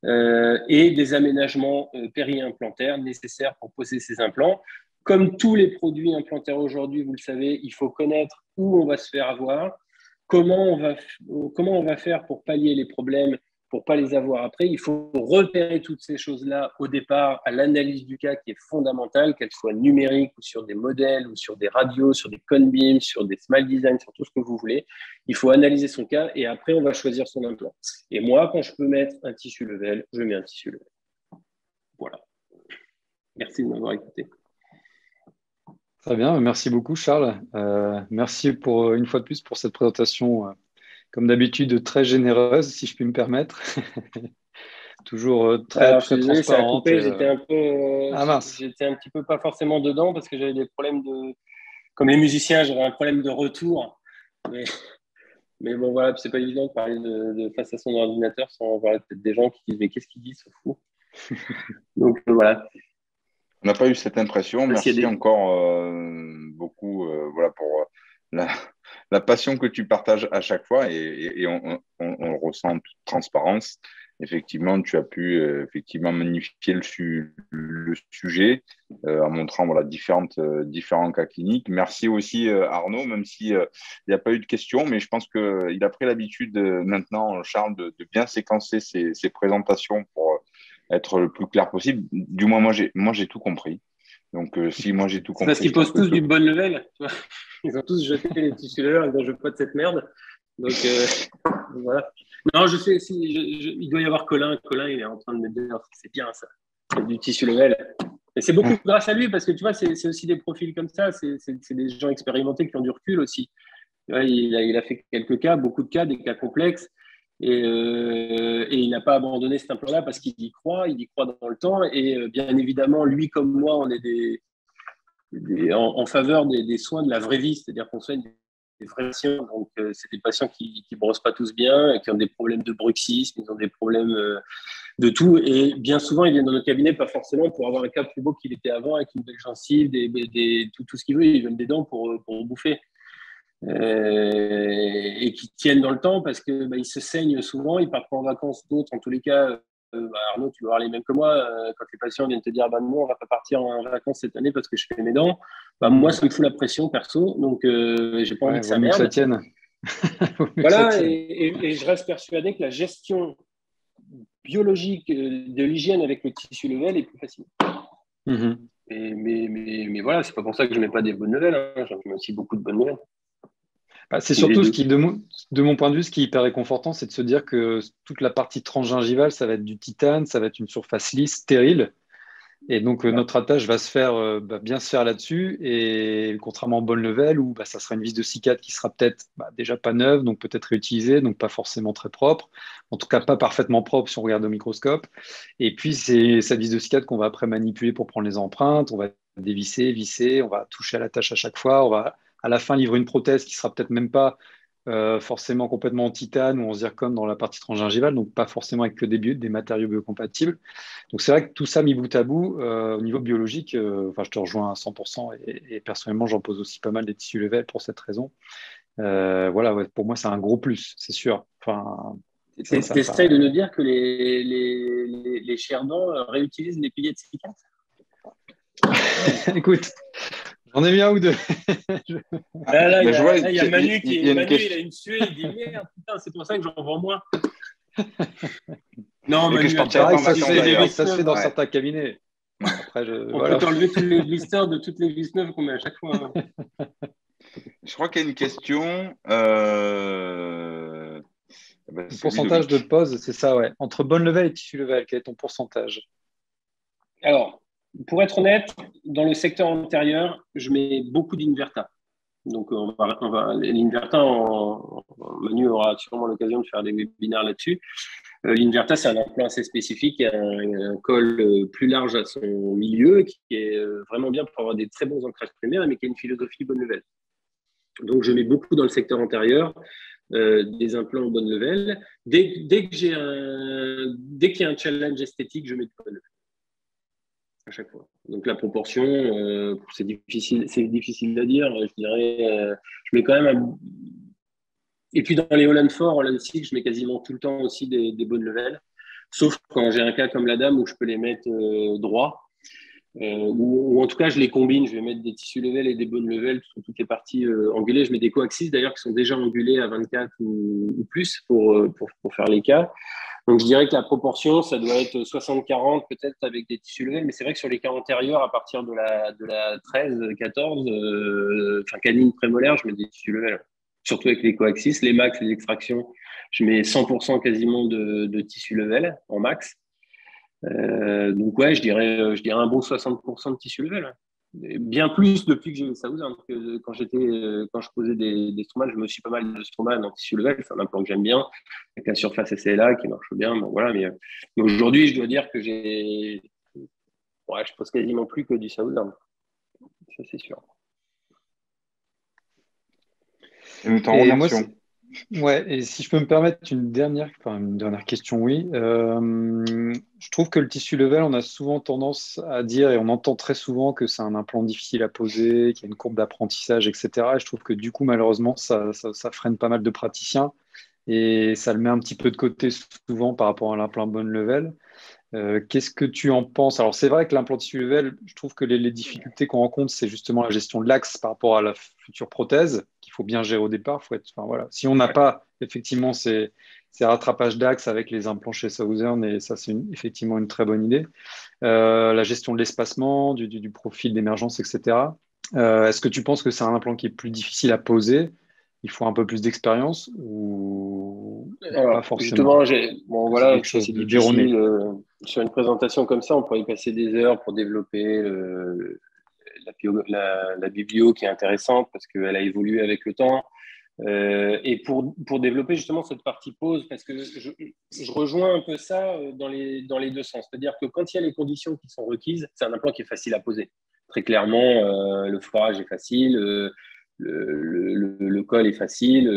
Speaker 3: et des aménagements péri-implantaires nécessaires pour poser ces implants. Comme tous les produits implantaires aujourd'hui, vous le savez, il faut connaître où on va se faire avoir, comment on va faire pour pallier les problèmes, pour ne pas les avoir après. Il faut repérer toutes ces choses-là au départ à l'analyse du cas qui est fondamentale, qu'elle soit numérique ou sur des modèles ou sur des radios, sur des cone-beams, sur des smile design, sur tout ce que vous voulez. Il faut analyser son cas et après, on va choisir son implant. Et moi, quand je peux mettre un tissu level, je mets un tissu level. Voilà. Merci de m'avoir écouté.
Speaker 4: Très bien, merci beaucoup Charles. Merci pour une fois de plus pour cette présentation, comme d'habitude, très généreuse, si je puis me permettre. Toujours très transparente.
Speaker 3: J'étais un petit peu pas forcément dedans parce que j'avais des problèmes comme les musiciens, j'avais un problème de retour. Mais bon, voilà, c'est pas évident de parler de face à son ordinateur sans avoir peut-être des gens qui disent mais qu'est-ce qu'il dit, ce fou. Donc voilà.
Speaker 1: On n'a pas eu cette impression. Merci encore beaucoup pour la passion que tu partages à chaque fois et on le ressent en toute transparence. Effectivement, tu as pu magnifier le sujet en montrant différents cas cliniques. Merci aussi Arnaud, même s'il n'y a pas eu de questions, mais je pense qu'il a pris l'habitude maintenant, Charles, de bien séquencer ses présentations pour être le plus clair possible. Du moins, moi, j'ai tout compris. Donc, si moi, j'ai tout compris…
Speaker 3: Parce qu'ils posent tous du bon level. Tu vois, ils ont tous jeté les tissus level en disant « je veux pas de cette merde ». Donc, voilà. Non, je sais, il doit y avoir Colin. Colin, il est en train de me dire « c'est bien ça, c'est du tissu level ». Et c'est beaucoup grâce à lui parce que tu vois, c'est aussi des profils comme ça. C'est des gens expérimentés qui ont du recul aussi. Ouais, il a fait quelques cas, beaucoup de cas, des cas complexes. Et il n'a pas abandonné cet implant-là parce qu'il y croit dans le temps. Et bien évidemment, lui comme moi, on est en faveur des soins de la vraie vie, c'est-à-dire qu'on soigne des vrais patients. Donc, c'est des patients qui ne brossent pas tous bien, qui ont des problèmes de bruxisme, ils ont des problèmes de tout. Et bien souvent, ils viennent dans notre cabinet, pas forcément pour avoir un cas plus beau qu'il était avant, avec une belle gencive, tout ce qu'ils veulent. Ils veulent des dents pour bouffer. Et qui tiennent dans le temps parce que ils se saignent souvent, ils partent pas en vacances, d'autres en tous les cas. Arnaud, tu vas avoir les mêmes que moi. Quand les patients viennent te dire non, on va pas partir en vacances cette année parce que je fais mes dents, moi ça me fout la pression perso, donc j'ai pas envie que ça merde.
Speaker 4: Que ça tienne.
Speaker 3: Voilà, et je reste persuadé que la gestion biologique de l'hygiène avec le tissu level est plus facile. Mais voilà, c'est pas pour ça que je mets pas des bonnes nouvelles, hein. J'en mets aussi beaucoup de bonnes nouvelles.
Speaker 4: C'est surtout ce qui, de mon point de vue, ce qui est hyper réconfortant, c'est de se dire que toute la partie transgingivale, ça va être du titane, ça va être une surface lisse, stérile. Et donc, notre attache va bien se faire là-dessus. Et contrairement au bone level, où ça sera une vis de C4 qui sera peut-être déjà pas neuve, donc peut-être réutilisée, donc pas forcément très propre. En tout cas, pas parfaitement propre si on regarde au microscope. Et puis, c'est cette vis de C4 qu'on va après manipuler pour prendre les empreintes. On va dévisser, visser, on va toucher à l'attache à chaque fois. On va à la fin livrer une prothèse qui sera peut-être même pas forcément complètement en titane ou en zircone dans la partie transgingivale, donc pas forcément avec que des matériaux biocompatibles. Donc c'est vrai que tout ça mis bout à bout, au niveau biologique, je te rejoins à 100% et personnellement j'en pose aussi pas mal des tissus level pour cette raison. Pour moi c'est un gros plus, c'est sûr.
Speaker 3: T'essayes de nous dire que les chers-dents réutilisent les piliers de C4 ?
Speaker 4: Écoute, j'en ai mis un ou deux.
Speaker 3: Là, il y a Manu il a une suée, il dit merde, putain, c'est pour ça que j'en vends moins. Non, Manu,
Speaker 4: ça se fait dans certains cabinets. Après,
Speaker 3: on peut t'enlever tous les blisters de toutes les vis neuves qu'on met à chaque fois.
Speaker 1: Je crois qu'il y a une question.
Speaker 4: Le pourcentage de pause, c'est ça, ouais. Entre bone level et tissu level, quel est ton pourcentage ?
Speaker 3: Alors, pour être honnête, dans le secteur antérieur, je mets beaucoup d'Inverta. Donc, l'Inverta, Manu aura sûrement l'occasion de faire des webinaires là-dessus. L'Inverta, c'est un implant assez spécifique, qui a un col plus large à son milieu, qui est vraiment bien pour avoir des très bons ancrages primaires, mais qui a une philosophie bonne level. Donc, je mets beaucoup dans le secteur antérieur, des implants bonne level. Dès qu'il y a un challenge esthétique, je mets du bonne level à chaque fois. Donc, la proportion, c'est difficile à dire. Je dirais, je mets quand même Et puis, dans les Holland 4, Holland 6, je mets quasiment tout le temps aussi des bonnes levels. Sauf quand j'ai un cas comme la dame où je peux les mettre droits. Ou en tout cas, je les combine. Je vais mettre des tissus level et des bonnes levels sur toutes les parties angulées. Je mets des coaxis d'ailleurs qui sont déjà angulés à 24 ou plus pour faire les cas. Donc, je dirais que la proportion, ça doit être 60-40 peut-être avec des tissus level. Mais c'est vrai que sur les cas antérieurs, à partir de la 13-14, canine prémolaire, je mets des tissus level. Surtout avec les coaxis, les max, les extractions, je mets 100% quasiment de tissu level en max. Donc ouais, je dirais un bon 60% de tissu level. Bien plus depuis que j'ai eu Saouz, quand je posais des Straumann, je me suis pas mal de Straumann en tissu level. C'est un implant que j'aime bien, avec la surface SLA qui marche bien. Bon, voilà, mais aujourd'hui, je dois dire que je pose quasiment plus que du Saouz. Ça, c'est sûr.
Speaker 6: Et nous t'en remercions.
Speaker 4: Ouais, et si je peux me permettre une dernière question, oui. Je trouve que le tissu level, on a souvent tendance à dire, et on entend très souvent que c'est un implant difficile à poser, qu'il y a une courbe d'apprentissage, etc. Et je trouve que du coup, malheureusement, ça freine pas mal de praticiens et ça le met un petit peu de côté souvent par rapport à l'implant bone level. Qu'est-ce que tu en penses? Alors, c'est vrai que l'implant tissu level, je trouve que les difficultés qu'on rencontre, c'est justement la gestion de l'axe par rapport à la future prothèse, qu'il faut bien gérer au départ. Voilà. Si on n'a pas effectivement ces rattrapages d'axe avec les implants chez Southern, et ça, c'est effectivement une très bonne idée. La gestion de l'espacement, du profil d'émergence, etc. Est-ce que tu penses que c'est un implant qui est plus difficile à poser? Il faut un peu plus d'expérience ou pas forcément?
Speaker 3: Justement, voilà,
Speaker 4: quelque chose
Speaker 3: c'est
Speaker 4: de
Speaker 3: difficile.
Speaker 4: déronné.
Speaker 3: Sur une présentation comme ça, on pourrait y passer des heures pour développer la biblio qui est intéressante parce qu'elle a évolué avec le temps. Et pour développer justement cette partie pause, parce que je rejoins un peu ça dans les deux sens. C'est-à-dire que quand il y a les conditions qui sont requises, c'est un implant qui est facile à poser. Très clairement, le forage est facile, le col est facile,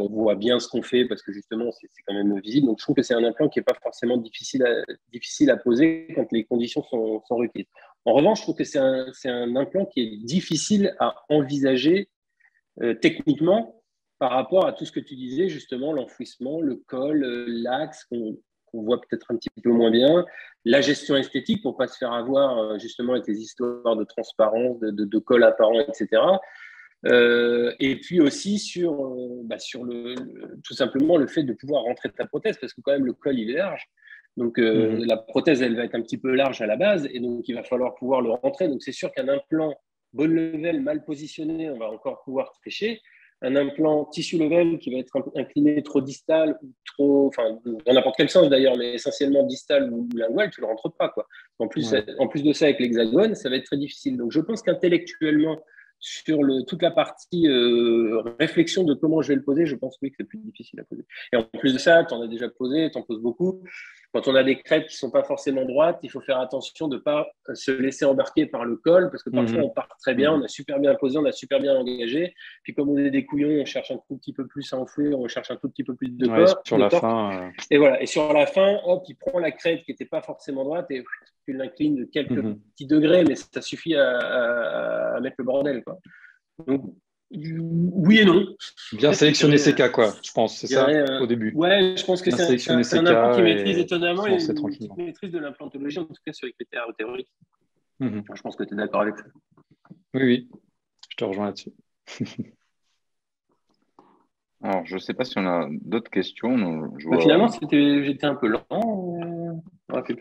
Speaker 3: on voit bien ce qu'on fait parce que justement c'est quand même visible. Donc je trouve que c'est un implant qui n'est pas forcément difficile à poser quand les conditions sont requises. En revanche, je trouve que c'est un implant qui est difficile à envisager techniquement par rapport à tout ce que tu disais, justement, l'enfouissement, le col, l'axe qu'on voit peut-être un petit peu moins bien, la gestion esthétique pour ne pas se faire avoir justement avec les histoires de transparence, de col apparent, etc. Et puis aussi sur tout simplement le fait de pouvoir rentrer ta prothèse, parce que quand même le col il est large. Donc la prothèse elle va être un petit peu large à la base, et donc il va falloir pouvoir le rentrer. Donc c'est sûr qu'un implant bonne level mal positionné, on va encore pouvoir tricher. Un implant tissu level qui va être incliné trop distal ou trop, enfin dans n'importe quel sens d'ailleurs, mais essentiellement distal ou lingual, tu le rentres pas quoi. En plus de ça avec l'hexagone, ça va être très difficile. Donc je pense qu'intellectuellement sur toute la partie réflexion de comment je vais le poser, je pense oui que c'est plus difficile à poser. Et en plus de ça, tu en as déjà posé, tu en poses beaucoup. Quand on a des crêtes qui ne sont pas forcément droites, il faut faire attention de ne pas se laisser embarquer par le col, parce que parfois on part très bien, on a super bien posé, on a super bien engagé. Puis comme on est des couillons, on cherche un tout petit peu plus à enfouir, on cherche un tout petit peu plus de corps.
Speaker 4: Sur la fin.
Speaker 3: Et voilà. Et sur la fin, hop, il prend la crête qui n'était pas forcément droite et tu l'inclines de quelques petits degrés, mais ça suffit à mettre le bordel, quoi. Donc, oui et non.
Speaker 4: Bien sélectionner ses cas, quoi, je pense, c'est ça, au début.
Speaker 3: Ouais, je pense que c'est un implant qui maîtrise étonnamment et qui maîtrise de l'implantologie, en tout cas sur les critères théoriques. Je pense que tu es d'accord avec ça.
Speaker 4: Oui, je te rejoins là-dessus.
Speaker 6: Alors, je ne sais pas si on a d'autres questions.
Speaker 3: Finalement, j'étais un peu lent.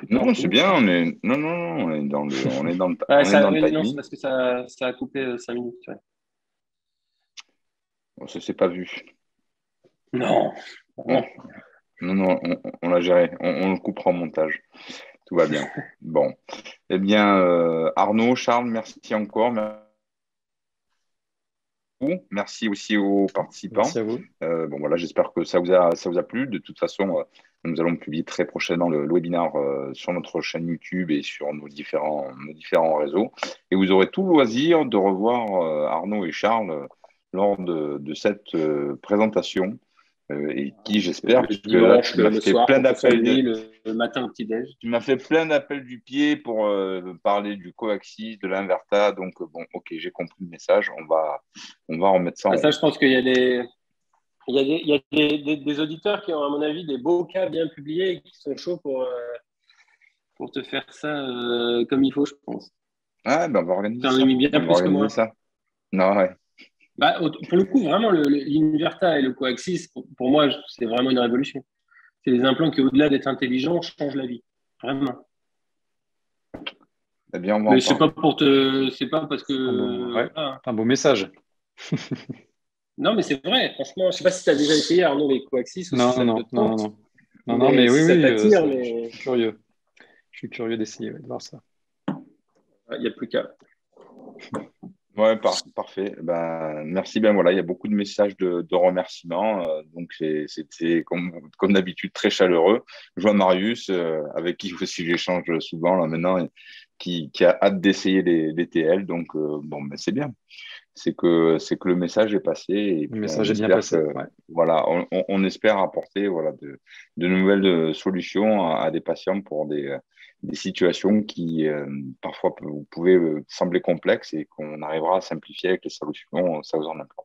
Speaker 6: Non, c'est bien. On est dans le timing.
Speaker 3: Non, c'est parce que ça a coupé 5 minutes. Ouais.
Speaker 6: Bon, ça ne s'est pas vu.
Speaker 3: Non,
Speaker 6: on l'a géré. On le coupera au montage. Tout va bien. Bon. Eh bien, Arnaud, Charles, merci encore. Merci aussi aux participants.
Speaker 4: Merci à vous.
Speaker 6: Voilà, j'espère que ça vous a plu. De toute façon, nous allons publier très prochainement le webinaire sur notre chaîne YouTube et sur nos différents réseaux. Et vous aurez tout le loisir de revoir Arnaud et Charles lors de cette présentation. Et qui, j'espère,
Speaker 3: Le
Speaker 6: puisque là,
Speaker 3: dimanche,
Speaker 6: tu m'as
Speaker 3: le
Speaker 6: fait
Speaker 3: soir,
Speaker 6: plein
Speaker 3: pour
Speaker 6: d'appels
Speaker 3: le matin au petit-déj.
Speaker 6: tu m'as fait plein d'appels du pied pour parler du coaxis, de l'inverta. Donc, bon, ok, j'ai compris le message. On va remettre ça en
Speaker 3: Ça, je pense qu'il y a des auditeurs qui ont, à mon avis, des beaux cas bien publiés et qui sont chauds pour te faire ça comme il faut, je pense.
Speaker 6: Ah, ben, on va organiser
Speaker 3: T'en
Speaker 6: ça.
Speaker 3: as mis bien
Speaker 6: On va
Speaker 3: plus que
Speaker 6: organiser
Speaker 3: moi.
Speaker 6: ça. Non, ouais.
Speaker 3: Bah, pour le coup, vraiment, l'Inverta et le coaxis, pour moi, c'est vraiment une révolution. C'est des implants qui, au-delà d'être intelligents, changent la vie. Vraiment.
Speaker 6: Eh bien, on va en
Speaker 3: Mais c'est
Speaker 6: parler.
Speaker 3: c'est pas parce que.
Speaker 4: Ouais.
Speaker 3: Ah.
Speaker 4: Un beau message.
Speaker 3: Non, mais c'est vrai, franchement. Je sais pas si tu as déjà essayé, Arnaud, les coaxis ou si ça te tente.
Speaker 4: Non, mais oui,
Speaker 3: si ça
Speaker 4: oui,
Speaker 3: t'attire,
Speaker 4: je
Speaker 3: mais
Speaker 4: suis curieux. Je suis curieux d'essayer, de voir ça.
Speaker 3: il n'y a plus qu'à.
Speaker 6: Ouais, parfait. Ben, merci. Ben voilà, il y a beaucoup de messages de remerciements. Donc, c'était comme d'habitude très chaleureux. Je vois Marius, avec qui aussi j'échange souvent là maintenant, et qui a hâte d'essayer les TL. Donc, bon, ben, c'est bien. C'est que le message est passé et
Speaker 4: Le
Speaker 6: puis on
Speaker 4: message est bien
Speaker 6: espère
Speaker 4: passé.
Speaker 6: que
Speaker 4: Ouais.
Speaker 6: voilà, on espère apporter voilà de nouvelles solutions à des patients pour des situations qui parfois pouvaient sembler complexes et qu'on arrivera à simplifier avec les solutions Thousand Implant.